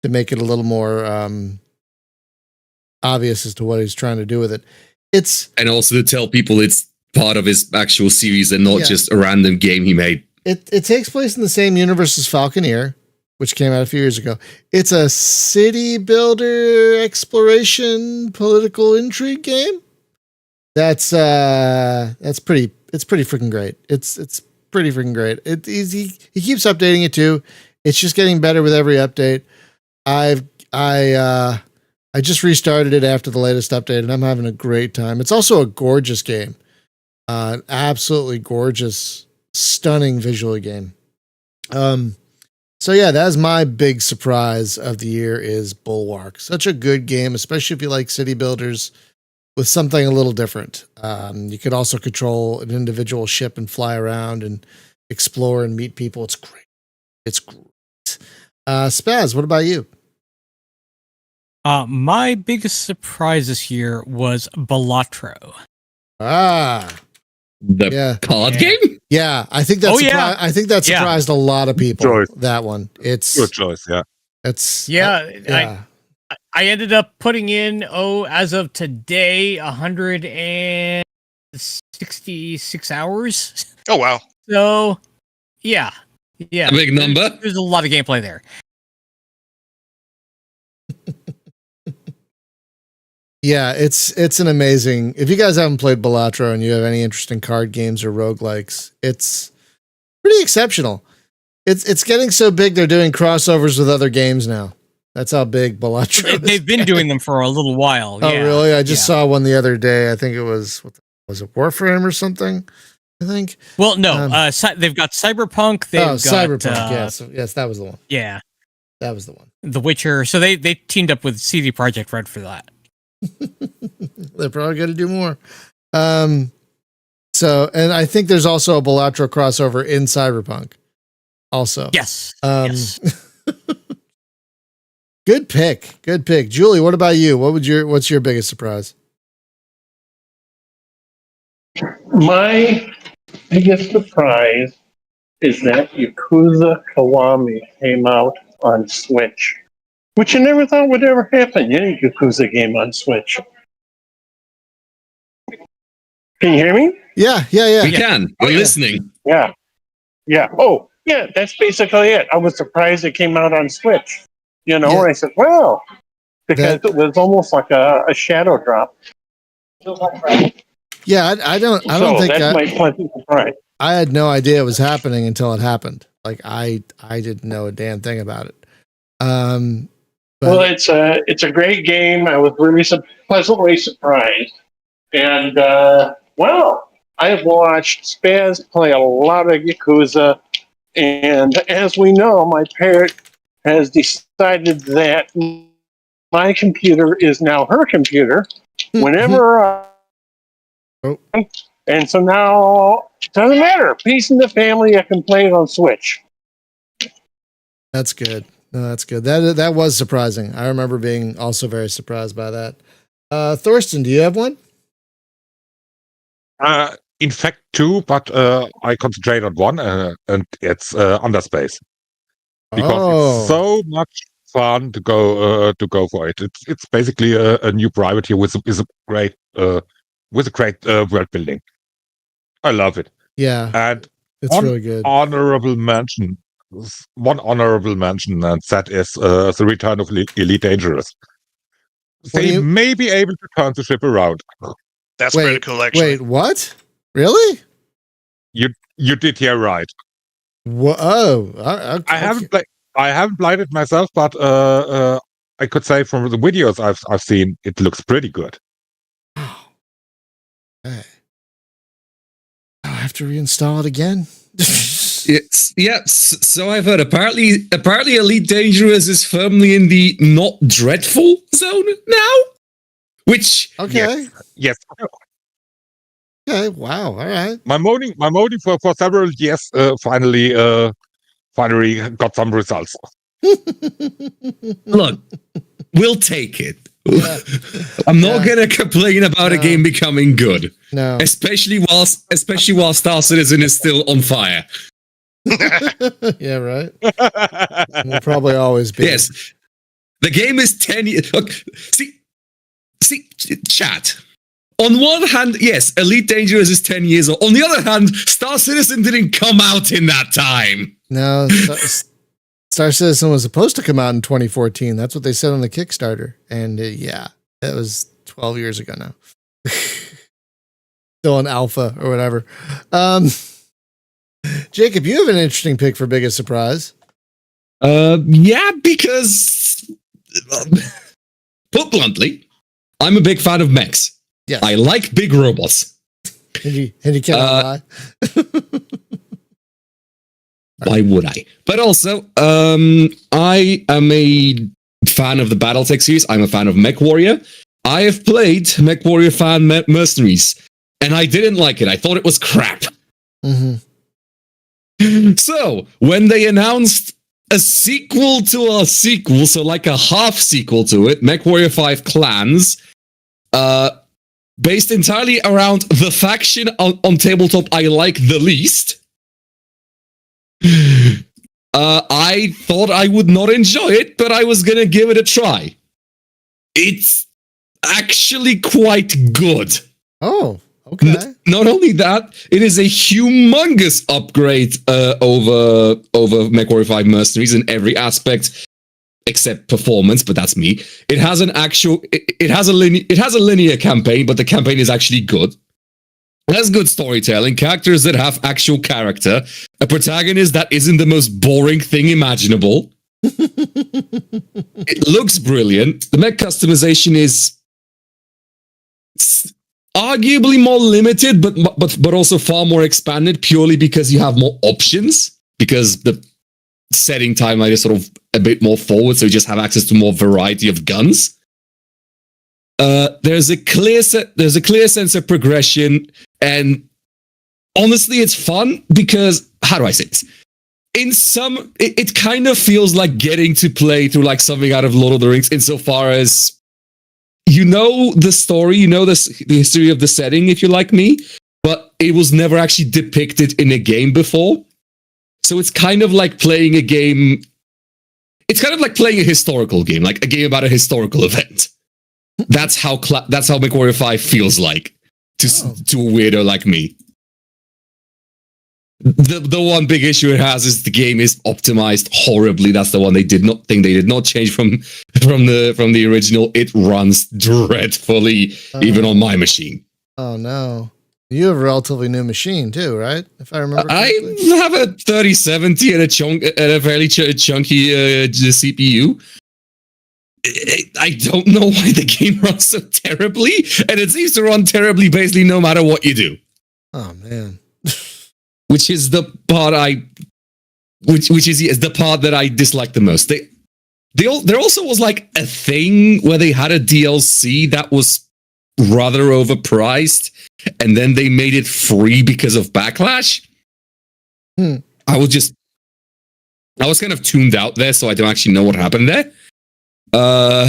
to make it a little more obvious as to what he's trying to do with it. And also to tell people it's part of his actual series and not just a random game he made. It takes place in the same universe as Falconeer, which came out a few years ago. It's a city builder exploration political intrigue game. That's pretty freaking great. It's pretty freaking great. He keeps updating it too. It's just getting better with every update. I just restarted it after the latest update, and I'm having a great time. It's also a gorgeous game. Absolutely gorgeous, stunning visual game. So yeah, that's my big surprise of the year is Bulwark. Such a good game, especially if you like city builders with something a little different. You could also control an individual ship and fly around and explore and meet people. It's great. It's great. Spaz, what about you? My biggest surprise this year was Balatro. The card Yeah. game? Yeah, I think that's I think that surprised a lot of people. Choice. That one. It's Good choice, yeah. It's Yeah, I ended up putting in as of today 166 hours. Oh wow. So yeah. A big number. There's a lot of gameplay there. Yeah, it's an amazing. If you guys haven't played Balatro and you have any interest in card games or roguelikes, it's pretty exceptional. It's getting so big they're doing crossovers with other games now. That's how big Balatro is. They've been doing them for a little while. Oh, Yeah. really? I just saw one the other day. I think it was it Warframe or something? I think. Well, no. They've got Cyberpunk. They've got Cyberpunk. Yes, that was the one. Yeah, that was the one. The Witcher. So they teamed up with CD Projekt Red for that. They're probably going to do more. So, and I think there's also a Balatro crossover in Cyberpunk. Also, yes. Yes. Good pick. Good pick. Julie, what about you? What's your biggest surprise? My biggest surprise is that Yakuza Kiwami came out on Switch, which I never thought would ever happen. Any Yakuza game on Switch. Can you hear me? Yeah. We can. We're listening. Yeah. Oh, yeah, that's basically it. I was surprised it came out on Switch. And I said, well, because it was almost like a shadow drop. Yeah, I don't think that's my pleasant surprise. I had no idea it was happening until it happened. Like I didn't know a damn thing about it. Well, it's a great game. I was really pleasantly surprised, and I've watched Spaz play a lot of Yakuza, and as we know, my parent has decided that my computer is now her computer. Whenever, and so now it doesn't matter. Peace in the family. I can play it on Switch. That's good. No, that's good. That was surprising. I remember being also very surprised by that. Thorsten, do you have one? In fact, two, but I concentrate on one, and it's Underspace, because it's so much fun to go for it. It's basically a new privateer with a great world building. I love it. Yeah, and it's really good. One honorable mention, and that is the return of Elite Dangerous. They may be able to turn the ship around. That's pretty cool, actually. Wait, what? Really? You did hear right. Whoa! Okay. I haven't played it myself, but I could say from the videos I've seen, it looks pretty good. Okay. I have to reinstall it again. So I've heard. Apparently, Elite Dangerous is firmly in the not dreadful zone now. Which yes. Okay. Wow. All right. My moaning for several years finally got some results. Look, we'll take it. Yeah. I'm not gonna complain about a game becoming good. No, especially while Star Citizen is still on fire. Yeah, right. Will probably always be. Yes, the game is 10 years. Look, see, chat. On one hand, yes, Elite Dangerous is 10 years old. On the other hand, Star Citizen didn't come out in that time. No, Star Citizen was supposed to come out in 2014. That's what they said on the Kickstarter. And that was 12 years ago now. Still in alpha or whatever. Jacob, you have an interesting pick for biggest surprise. Yeah, because put bluntly, I'm a big fan of mechs. Yes. I like big robots. And you cannot lie. Why would I? But also, I am a fan of the BattleTech series. I'm a fan of MechWarrior. I have played MechWarrior Fan Mercenaries, and I didn't like it. I thought it was crap. Mm-hmm. So, when they announced a sequel to a sequel, so like a half sequel to it, MechWarrior 5 Clans, based entirely around the faction on tabletop I like the least, I thought I would not enjoy it, but I was gonna give it a try. It's actually quite good. Oh, okay. Not only that, it is a humongous upgrade over MechWarrior 5 Mercenaries in every aspect except performance, but that's me. It has a linear campaign, but the campaign is actually good. It has good storytelling, characters that have actual character, a protagonist that isn't the most boring thing imaginable. It looks brilliant. The mech customization is arguably more limited, but also far more expanded, purely because you have more options, because the setting timeline is sort of a bit more forward, so you just have access to more variety of guns. There's a clear sense of progression, and honestly, it's fun because, how do I say this? It kind of feels like getting to play through like something out of Lord of the Rings, insofar as you know the story, you know the history of the setting, if you're like me, but it was never actually depicted in a game before. So it's kind of like playing a game. It's kind of like playing a historical game, like a game about a historical event. That's how MechWarrior 5 feels like to a weirdo like me. The one big issue it has is the game is optimized horribly. That's the one they did not change from the original. It runs dreadfully, even on my machine. Oh no. You have a relatively new machine too, right? If I remember correctly. I have a 3070 and a fairly chunky CPU. I don't know why the game runs so terribly, and it seems to run terribly basically no matter what you do. Oh man. Which is the part the part that I dislike the most. There also was like a thing where they had a DLC that was rather overpriced, and then they made it free because of backlash. I was kind of tuned out there, so I don't actually know what happened there. I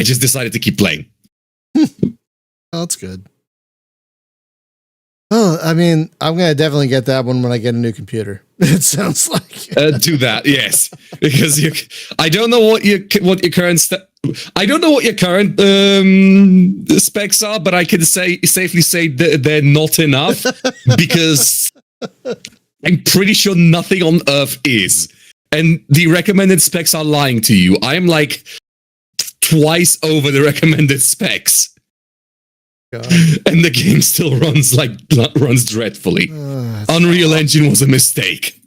just decided to keep playing. Oh, that's good. Oh, I mean, I'm gonna definitely get that one when I get a new computer. It sounds like do that, yes, because I don't know what your current specs are, but I can safely say that they're not enough, because I'm pretty sure nothing on Earth is, and the recommended specs are lying to you. I'm like twice over the recommended specs. God. And the game still runs dreadfully. Unreal Engine was a mistake.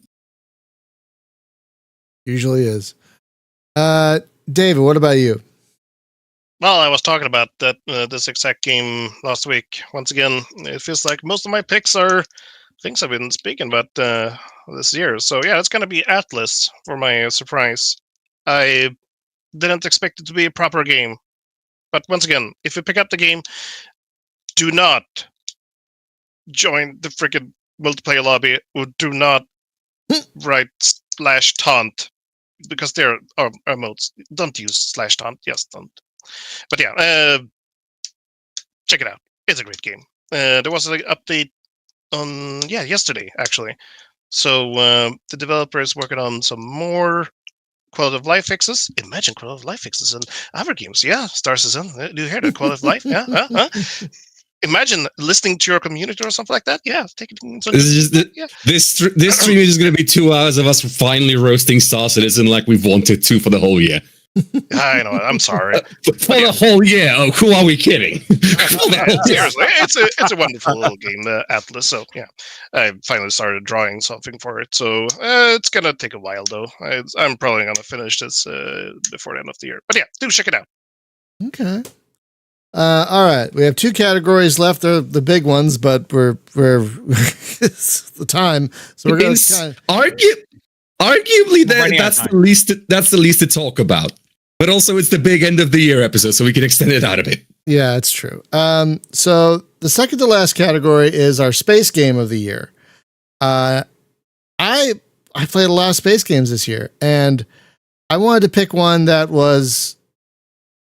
Usually is. David, what about you? Well, I was talking about that this exact game last week. Once again, it feels like most of my picks are things I've been speaking about this year. So yeah, it's going to be Atlas for my surprise. I didn't expect it to be a proper game. But once again, if you pick up the game, do not join the freaking multiplayer lobby, or do not write /taunt, because there are emotes. Don't use /taunt. Yes, don't. But yeah, check it out. It's a great game. There was an update on yesterday actually. So the developer is working on some more quality of life fixes. Imagine quality of life fixes in other games. Yeah, Star Citizen. Do you hear the quality of life? Yeah. Imagine listening to your community or something like that. Yeah, take it. This stream is just going to be 2 hours of us finally roasting Star Citizen like we've wanted to for the whole year. I know. I'm sorry. For the whole year. Oh, who are we kidding? For the whole year. Seriously, it's a wonderful little game, the Atlas. So yeah, I finally started drawing something for it. So it's gonna take a while though. I'm probably gonna finish this before the end of the year. But yeah, do check it out. Okay. All right. We have 2 categories left. They're the big ones, but we're it's the time. So we're going to Arguably, running out that's of the least. That's the least to talk about. But also, it's the big end of the year episode, so we can extend it out a bit. Yeah, it's true. So the second to last category is our space game of the year. I played a lot of space games this year, and I wanted to pick one that was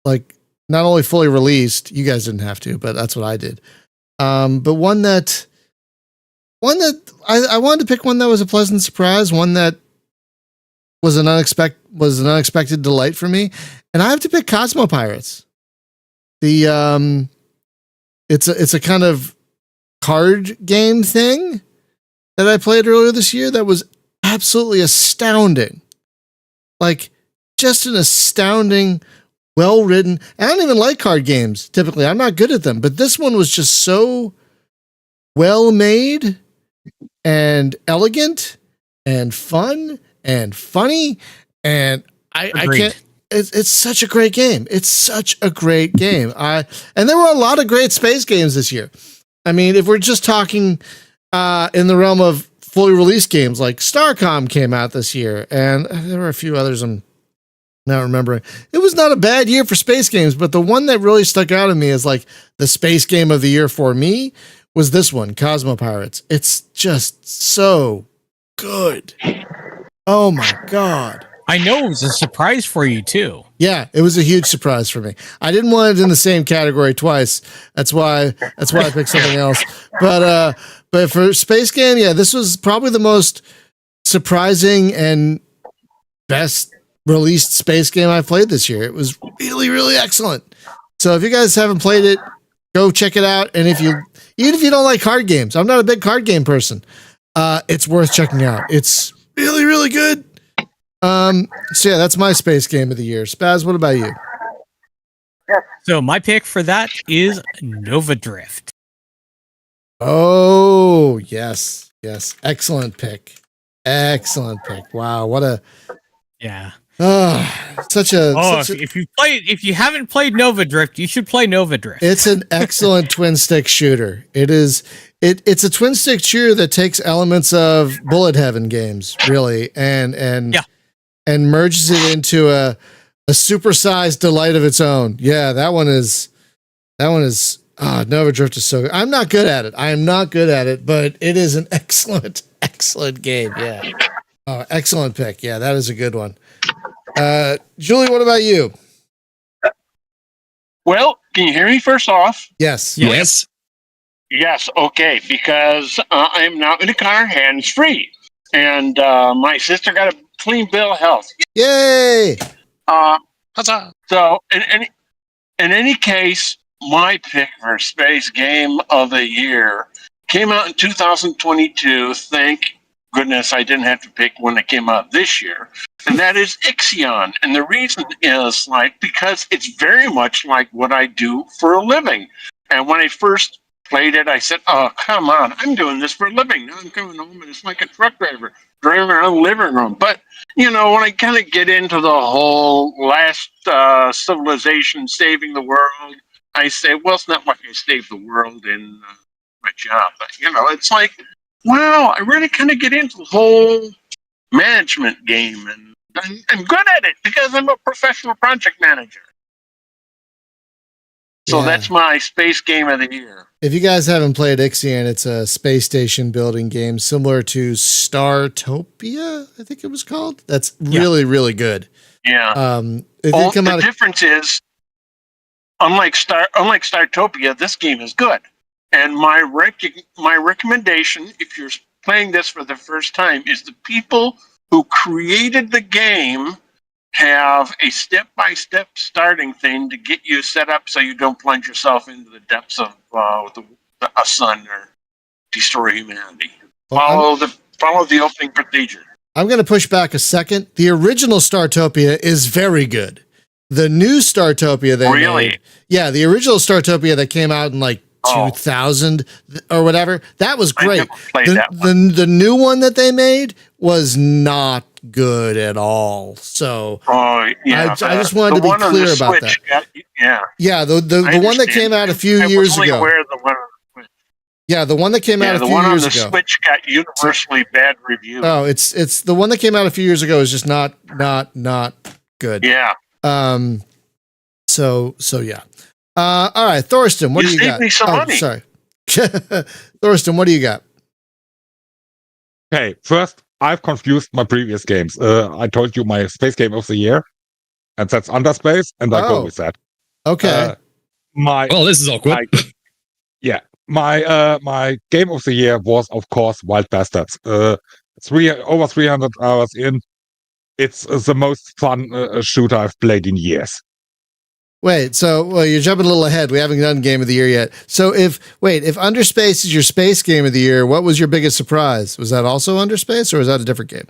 like not only fully released. You guys didn't have to, but that's what I did. But one that I wanted to pick one that was a pleasant surprise, one that was an unexpected delight for me, and I have to pick Cosmo Pirates. The it's a kind of card game thing that I played earlier this year that was absolutely astounding. Like, just an astounding, well written. I don't even like card games typically. I'm not good at them, but this one was just so well made and elegant and fun and funny, and I can't. It's such a great game. It's such a great game. And there were a lot of great space games this year. I mean, if we're just talking in the realm of fully released games, like Starcom came out this year, and there were a few others I'm not remembering. It was not a bad year for space games, but the one that really stuck out to me as like the space game of the year for me was this one, Cosmo Pirates. It's just so good. Oh my God. I know it was a surprise for you too. Yeah, it was a huge surprise for me. I didn't want it in the same category twice. That's why I picked something else. But for space game, yeah, this was probably the most surprising and best released space game I played this year. It was really, really excellent. So if you guys haven't played it, go check it out. And even if you don't like card games, I'm not a big card game person. It's worth checking out. It's really, really good. So yeah, that's my space game of the year. Spaz, what about you? So my pick for that is Nova Drift. Oh, yes. Yes. Excellent pick. Wow. What a, Yeah. such a, if you haven't played Nova Drift, you should play Nova Drift. it's an excellent twin stick shooter. It's a twin stick shooter that takes elements of Bullet Heaven games, really, and merges it into a supersized delight of its own. Yeah, that one is Nova Drift is so good. I'm not good at it. I am not good at it, but it is an excellent game. Yeah. Oh, excellent pick. Yeah, that is a good one. Julie, what about you? Well, can you hear me first off? Yes. Yes. Yes, okay, because I'm now in the car hands-free. And my sister got a clean bill of health. Yay! Huzzah! So, in any case, my pick for Space Game of the Year came out in 2022. Thank goodness I didn't have to pick one that came out this year. And that is Ixion. And the reason is, because it's very much like what I do for a living. And when I first played it, I said, oh, come on, I'm doing this for a living. Now I'm coming home and it's like a truck driver driving around the living room. But, when I kind of get into the whole last civilization saving the world, I say, well, it's not like I saved the world in my job. But, it's like, wow, I really kind of get into the whole management game. And I'm good at it because I'm a professional project manager. So that's my space game of the year. If you guys haven't played Ixion, it's a space station building game similar to Startopia, I think it was called. That's really, really good. Yeah. The difference is, unlike Startopia, this game is good. And my recommendation, if you're playing this for the first time, is the people who created the game have a step-by-step starting thing to get you set up so you don't plunge yourself into the depths of a sun or destroy humanity. Follow the opening procedure. I'm going to push back a second. The original Startopia is very good. The new Startopia they Really? made. Yeah, the original Startopia that came out in like 2000 or whatever. That was I great. never played that The new one that they made was not good at all. So Oh, yeah. I just wanted to be one on clear the about Switch that. yeah. Yeah, the I one that understand. came out a few I years was only ago. aware of the one on the Switch. Yeah, the one that came out Yeah, a the few one on years the ago. Switch got universally bad reviews. Oh, it's the one that came out a few years ago is just not good. Yeah. So yeah. All right, Thorsten, what You do you saved got? me some money. Sorry. Thorsten, what do you got? Okay, first, I've confused my previous games. I told you my space game of the year, and that's Underspace, and I go with that. Okay. This is awkward. My game of the year was, of course, Wild Bastards. Over 300 hours in. It's the most fun shooter I've played in years. Wait, you're jumping a little ahead. We haven't done game of the year yet. So if Underspace is your space game of the year, what was your biggest surprise? Was that also Underspace, or was that a different game?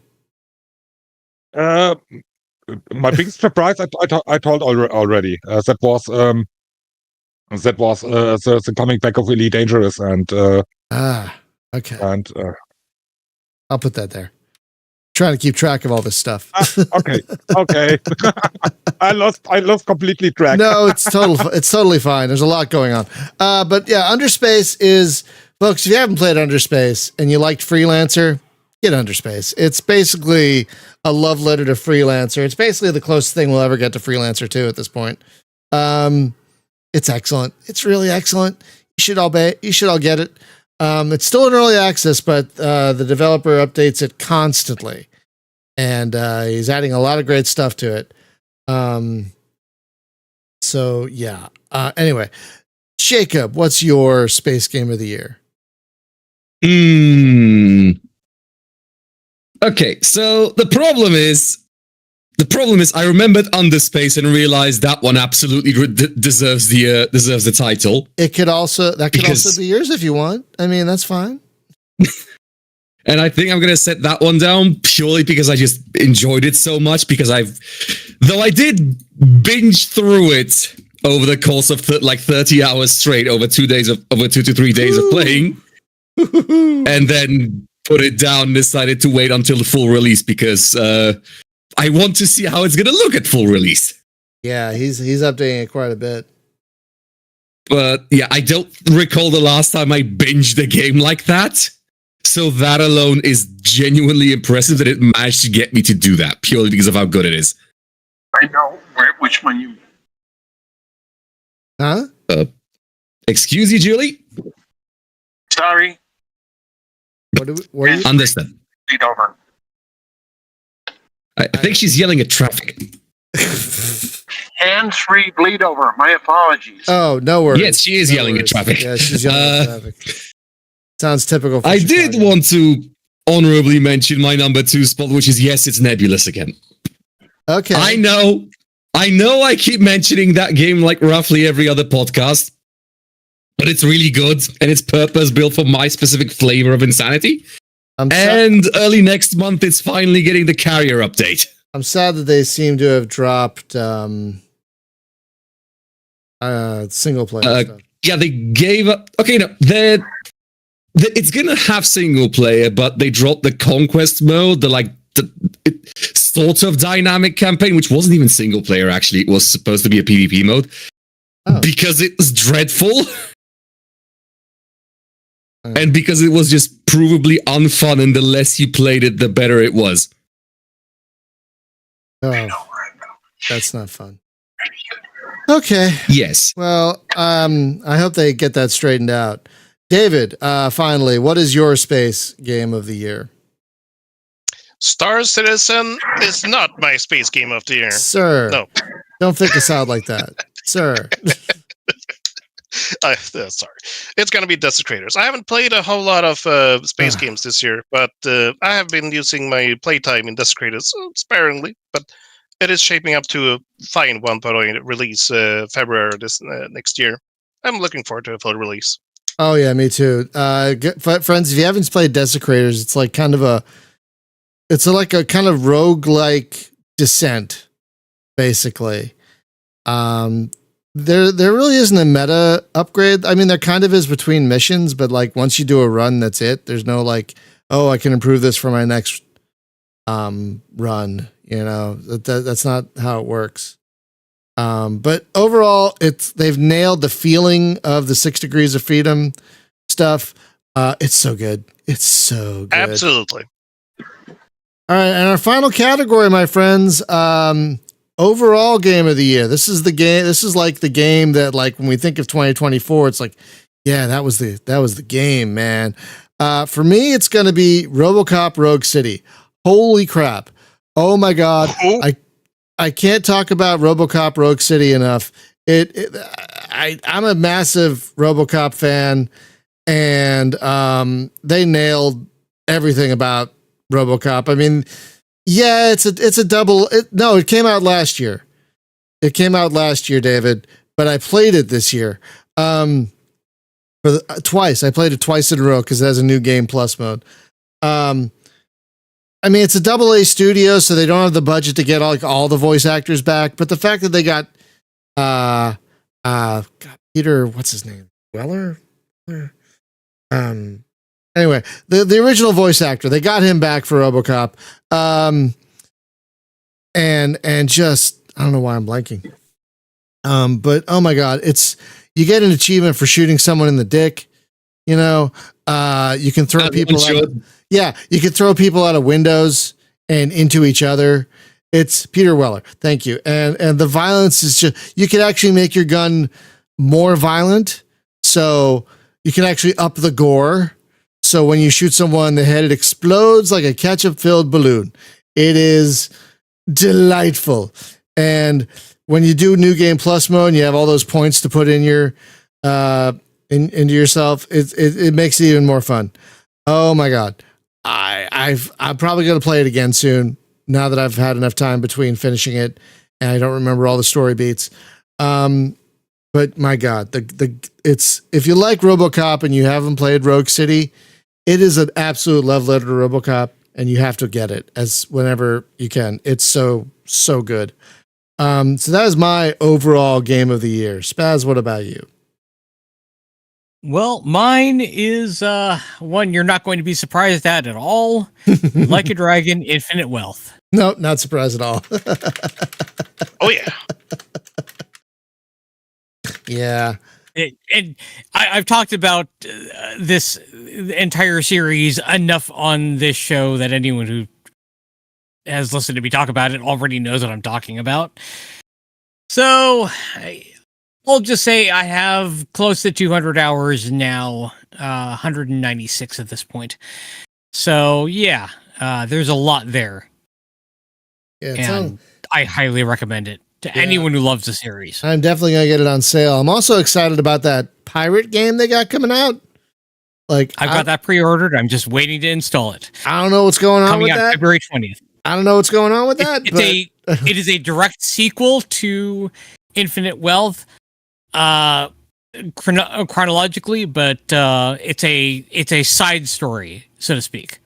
My biggest surprise, I told already. That was the coming back of Elite Dangerous, and okay. And I'll put that there. Trying to keep track of all this stuff. Okay. I lost completely track. No, it's totally fine. There's a lot going on. But yeah, Underspace is, folks, if you haven't played Underspace and you liked Freelancer, get Underspace. It's basically a love letter to Freelancer. It's basically the closest thing we'll ever get to Freelancer 2 at this point. It's excellent. It's really excellent. You should all get it. It's still in early access, but the developer updates it constantly, and he's adding a lot of great stuff to it. So yeah. Anyway, Jacob, what's your space game of the year? Okay, so the problem is I remembered Underspace and realized that one absolutely deserves the title. That could also be yours if you want. I mean, that's fine. And I think I'm going to set that one down purely because I just enjoyed it so much, because though I did binge through it over the course of 30 hours straight over 2 to 3 days of playing, and then put it down and decided to wait until the full release because I want to see how it's going to look at full release. Yeah, he's updating it quite a bit. But yeah, I don't recall the last time I binged a game like that. So that alone is genuinely impressive that it managed to get me to do that, purely because of how good it is. I know which one you... Huh? Excuse you, Julie? Sorry. What are you... Understand. Lead over. I think she's yelling at traffic. Hands-free bleed over. My apologies. Oh, no worries. Yes, she is yelling at traffic. Yeah, she's yelling at traffic. Sounds typical. For I Chicago. did want to honorably mention my number 2 spot, which is yes, it's Nebulous again. Okay. I know I keep mentioning that game like roughly every other podcast, but it's really good and it's purpose built for my specific flavor of insanity. Early next month, it's finally getting the carrier update. I'm sad that they seem to have dropped single player stuff. Yeah, they gave up. Okay, no, it's gonna have single player, but they dropped the conquest mode, the sort of dynamic campaign, which wasn't even single player. Actually, it was supposed to be a PvP mode because it was dreadful. And because it was just provably unfun, and the less you played it, the better it was. Oh, that's not fun. Okay. Yes. Well, I hope they get that straightened out. David, finally, what is your space game of the year? Star Citizen is not my space game of the year. Sir. No. Don't think us out like that. Sir. Sorry. It's going to be Desecrators. I haven't played a whole lot of space games this year, but I have been using my playtime in Desecrators sparingly, but it is shaping up to a fine 1.0 release February this next year. I'm looking forward to a full release. Oh, yeah, me too. Friends, if you haven't played Desecrators, it's like kind of a kind of roguelike Descent, basically. There really isn't a meta upgrade. I mean, there kind of is between missions, but like once you do a run, that's it. There's no like, oh, I can improve this for my next run. That's not how it works. But overall, they've nailed the feeling of the 6 Degrees of Freedom stuff. It's so good. It's so good. Absolutely. All right, and our final category, my friends, overall game of the year. This is the game. This is like the game that, like, when we think of 2024, it's like, yeah, that was the game, man. For me, it's going to be RoboCop Rogue City. Holy crap! Oh my god, I can't talk about RoboCop Rogue City enough. I'm a massive RoboCop fan, and they nailed everything about RoboCop. I mean, yeah, it's a double. It came out last year. It came out last year, David, but I played it this year. Twice. I played it twice in a row because it has a new game plus mode. I mean, it's a AA studio, so they don't have the budget to get all the voice actors back. But the fact that they got Peter, what's his name? Weller? Anyway, the original voice actor, they got him back for RoboCop. And just, I don't know why I'm blanking. But oh my god, you get an achievement for shooting someone in the dick. You can throw people out. Yeah, you can throw people out of windows and into each other. It's Peter Weller. Thank you. And the violence is just, you can actually make your gun more violent. So you can actually up the gore. So when you shoot someone in the head, it explodes like a ketchup-filled balloon. It is delightful. And when you do New Game Plus mode and you have all those points to put in your into yourself, it makes it even more fun. Oh my god. I'm probably going to play it again soon now that I've had enough time between finishing it and I don't remember all the story beats. But my god, if you like RoboCop and you haven't played Rogue City, it is an absolute love letter to RoboCop, and you have to get it whenever you can. It's so good. So that is my overall game of the year. Spaz, what about you? Well, mine is one you're not going to be surprised at all. Like a Dragon, Infinite Wealth. No, not surprised at all. Oh yeah. Yeah. And I've talked about this entire series enough on this show that anyone who has listened to me talk about it already knows what I'm talking about. So I'll just say I have close to 200 hours now, 196 at this point. So yeah, there's a lot there. Yeah, and I highly recommend it to anyone who loves the series. I'm definitely going to get it on sale. I'm also excited about that pirate game they got coming out. Like, I've got that pre-ordered. I'm just waiting to install it. I don't know what's going on Coming with out that. February 20th. I don't know what's going on with that. It is a direct sequel to Infinite Wealth, chronologically, but it's a side story, so to speak.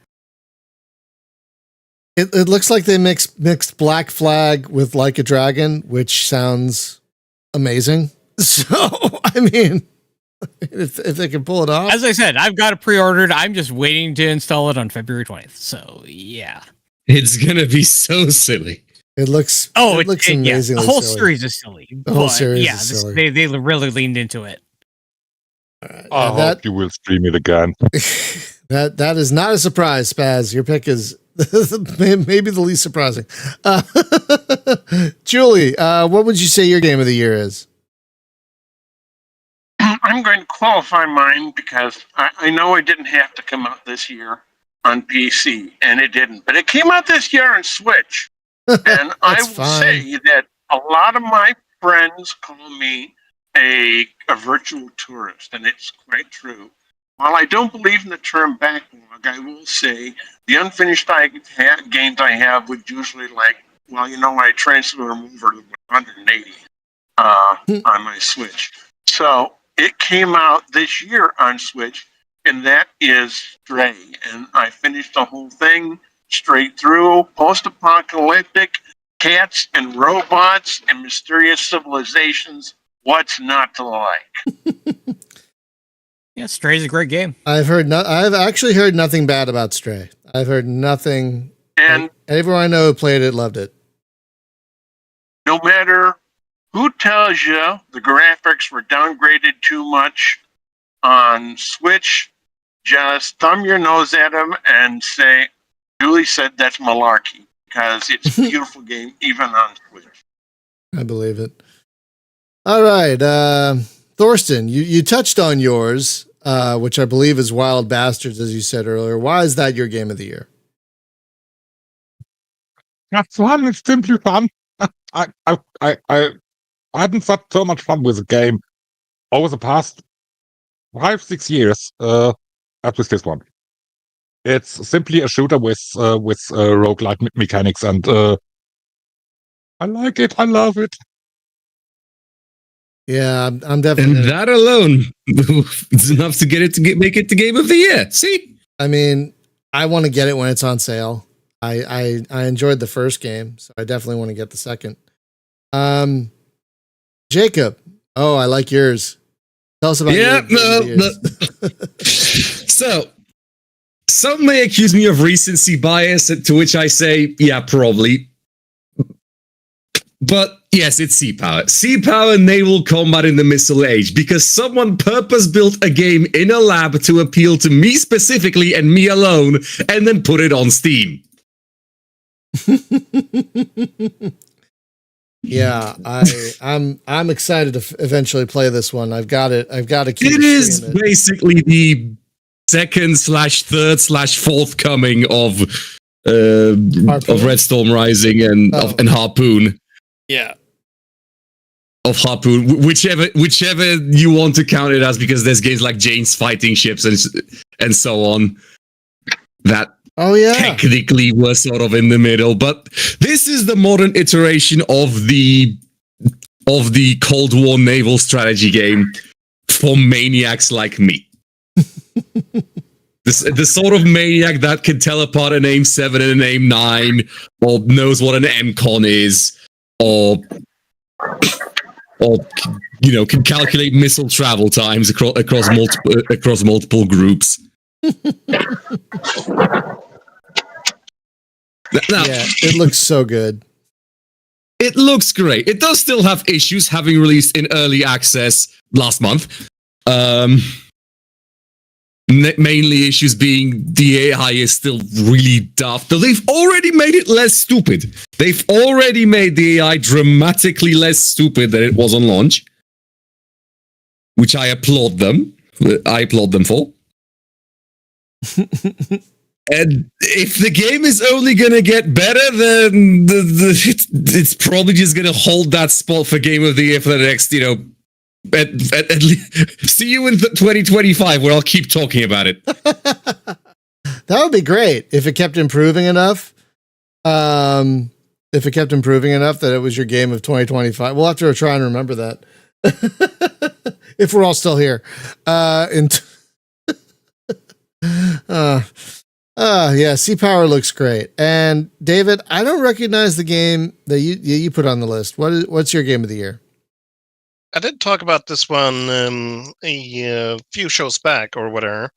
It looks like they mixed Black Flag with Like a Dragon, which sounds amazing. So, I mean, if they can pull it off. As I said, I've got it pre-ordered. I'm just waiting to install it on February 20th. So, yeah. It's going to be so silly. It looks amazingly the whole silly. series is silly. The whole series is silly. They really leaned into it. I hope you will stream it again. That is not a surprise, Spaz. Your pick is maybe the least surprising. Julie, what would you say your game of the year is? I'm going to qualify mine because I know it didn't have to come out this year on PC, and it didn't. But it came out this year on Switch. And I will say that a lot of my friends call me a virtual tourist, and it's quite true. While I don't believe in the term backlog, I will say the unfinished games I have would usually I transfer them over to 180 on my Switch. So it came out this year on Switch, and that is Stray. And I finished the whole thing straight through, post-apocalyptic, cats and robots and mysterious civilizations. What's not to like? Yeah, Stray's a great game. I've actually heard nothing bad about Stray. I've heard nothing. And everyone I know who played it loved it. No matter who tells you the graphics were downgraded too much on Switch, just thumb your nose at them and say, Julie said that's malarkey, because it's a beautiful game even on Switch. I believe it. All right. Thorsten, you touched on yours, which I believe is Wild Bastards, as you said earlier. Why is that your game of the year? That's one. It's simply fun. I hadn't had so much fun with the game over the past 5-6 years as with this one. It's simply a shooter with roguelike mechanics, and I like it. I love it. Yeah, I'm definitely. And that alone is enough to make it the game of the year. See, I mean, I want to get it when it's on sale. I enjoyed the first game, so I definitely want to get the second. Jacob, I like yours. Tell us about yours. So, some may accuse me of recency bias, to which I say, yeah, probably. But yes, it's Sea Power. Sea Power naval combat in the Missile Age, because someone purpose-built a game in a lab to appeal to me specifically and me alone, and then put it on Steam. Yeah, I'm excited to eventually play this one. I've got to keep it is basically the second/third/fourth coming of Red Storm Rising and Harpoon. Yeah. Of Harpoon, whichever you want to count it as, because there's games like Jane's Fighting Ships and so on that technically were sort of in the middle. But this is the modern iteration of the Cold War naval strategy game for maniacs like me. The sort of maniac that can tell apart an AIM-7 and an AIM-9, or knows what an MCON is, or can calculate missile travel times across multiple groups. Now, it looks so good. It looks great. It does still have issues, having released in early access last month. Mainly issues being the AI is still really daft. Though they've already made it less stupid. They've already made the AI dramatically less stupid than it was on launch, which I applaud them. For. And if the game is only going to get better, then it's probably just going to hold that spot for Game of the Year for the next, at least, see you in 2025, where I'll keep talking about it. That would be great if it kept improving enough. If it kept improving enough that it was your game of 2025. We'll have to try and remember that. If we're all still here. Yeah, Sea Power looks great. And David, I don't recognize the game that you put on the list. What's your game of the year? I did talk about this one a few shows back or whatever.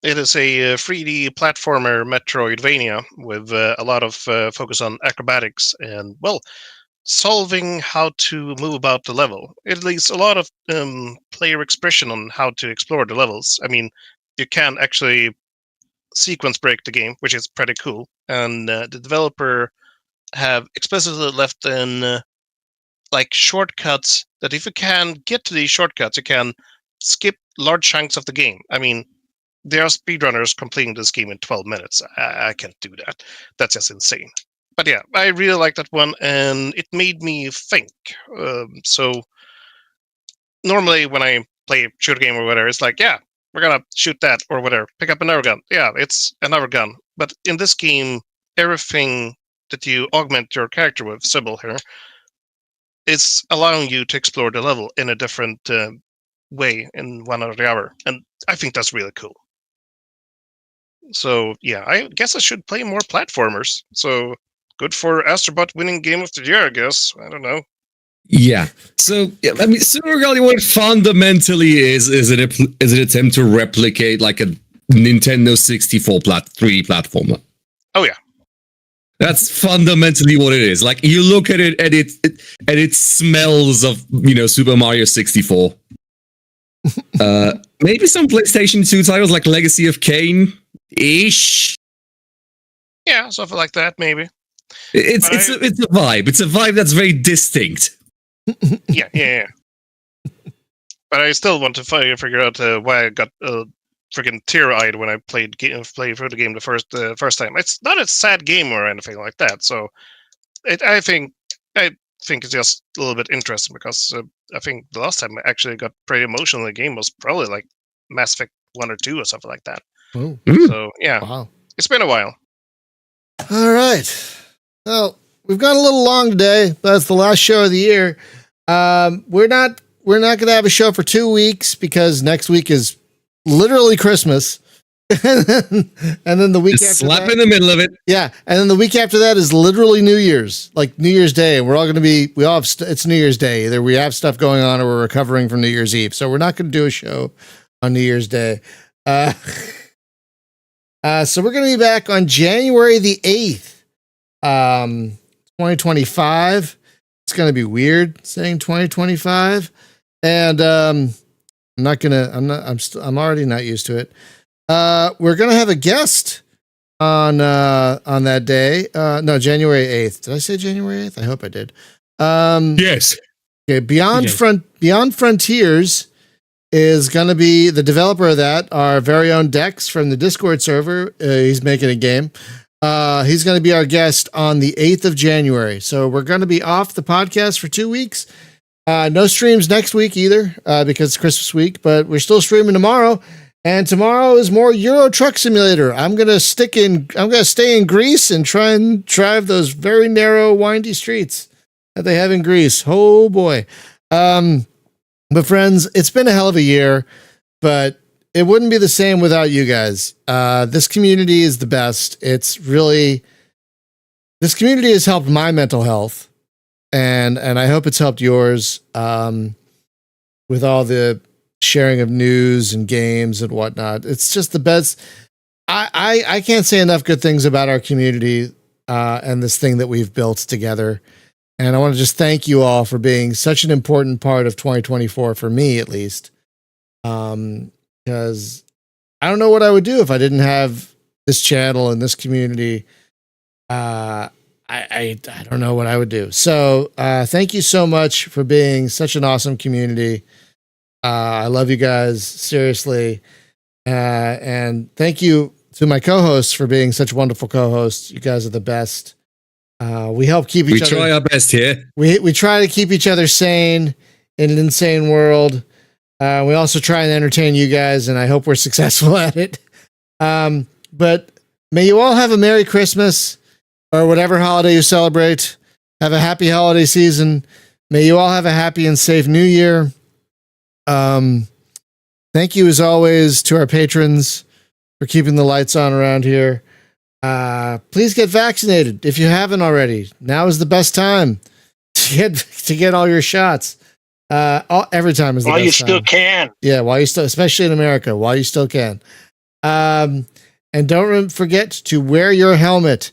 It is a 3D platformer Metroidvania with a lot of focus on acrobatics and, solving how to move about the level. It leaves a lot of player expression on how to explore the levels. I mean, you can actually sequence break the game, which is pretty cool. And the developer have explicitly left in shortcuts that if you can get to these shortcuts, you can skip large chunks of the game. I mean, there are speedrunners completing this game in 12 minutes. I can't do that. That's just insane. But yeah, I really like that one, and it made me think. So normally when I play a shooter game or whatever, it's like, yeah, we're going to shoot that or whatever. Pick up another gun. Yeah, it's another gun. But in this game, everything that you augment your character with, Sybil here, is allowing you to explore the level in a different way in one or the other. And I think that's really cool. So, yeah, I guess I should play more platformers. So good for Astrobot winning Game of the Year, I guess. I don't know. Yeah. So, yeah, I mean, Super Mario, what it fundamentally is an attempt to replicate like a Nintendo 64 3D platformer. Oh, yeah. That's fundamentally what it is. Like, you look at it and it smells of, Super Mario 64. Maybe some PlayStation 2 titles like Legacy of Kain-ish. Yeah, something like that, maybe. It's a vibe. It's a vibe that's very distinct. Yeah. But I still want to figure out why I got freaking tear-eyed when I played through the game the first time. It's not a sad game or anything like that. So I think it's just a little bit interesting because I think the last time I actually got pretty emotional in the game was probably like Mass Effect 1 or 2 or something like that. Oh. So yeah, Wow. It's been a while. All right. Well, we've gone a little long today, but it's the last show of the year. We're not going to have a show for 2 weeks because next week is literally Christmas. and then the week Just after slap that, in the middle of it. yeah, and then the week after that is literally New Year's, like New Year's Day, and we're all going to be. We all have. It's New Year's Day. Either we have stuff going on, or we're recovering from New Year's Eve. So we're not going to do a show on New Year's Day. So we're going to be back on January the 8th, 2025. It's going to be weird saying 2025, and I'm already not used to it. We're gonna have a guest on that day. No, January 8th. Did I say January 8th? I hope I did. Yes. Okay, Beyond Frontiers is gonna be the developer of that. Our very own Dex from the Discord server. He's making a game. He's gonna be our guest on the 8th of January. So we're gonna be off the podcast for 2 weeks. No streams next week either, because it's Christmas week. But we're still streaming tomorrow. And tomorrow is more Euro Truck Simulator. I'm gonna stay in Greece and try and drive those very narrow, windy streets that they have in Greece. Oh boy. But friends, it's been a hell of a year, but it wouldn't be the same without you guys. This community is the best. This community has helped my mental health, and I hope it's helped yours, with all the sharing of news and games and whatnot. It's just the best. I can't say enough good things about our community and this thing that we've built together. And I want to just thank you all for being such an important part of 2024 for me, at least. Because I don't know what I would do if I didn't have this channel and this community. I don't know what I would do. So thank you so much for being such an awesome community. I love you guys, seriously. And thank you to my co-hosts for being such wonderful co-hosts. You guys are the best. We help keep each other. We try our best here. We try to keep each other sane in an insane world. We also try and entertain you guys, and I hope we're successful at it. But may you all have a Merry Christmas or whatever holiday you celebrate. Have a happy holiday season. May you all have a happy and safe New Year. Thank you as always to our patrons for keeping the lights on around here. Please get vaccinated if you haven't already. Now is the best time to get all your shots. Every time is the While best you still time. can. Yeah, while you still, especially in America, while you still can. And don't forget to wear your helmet.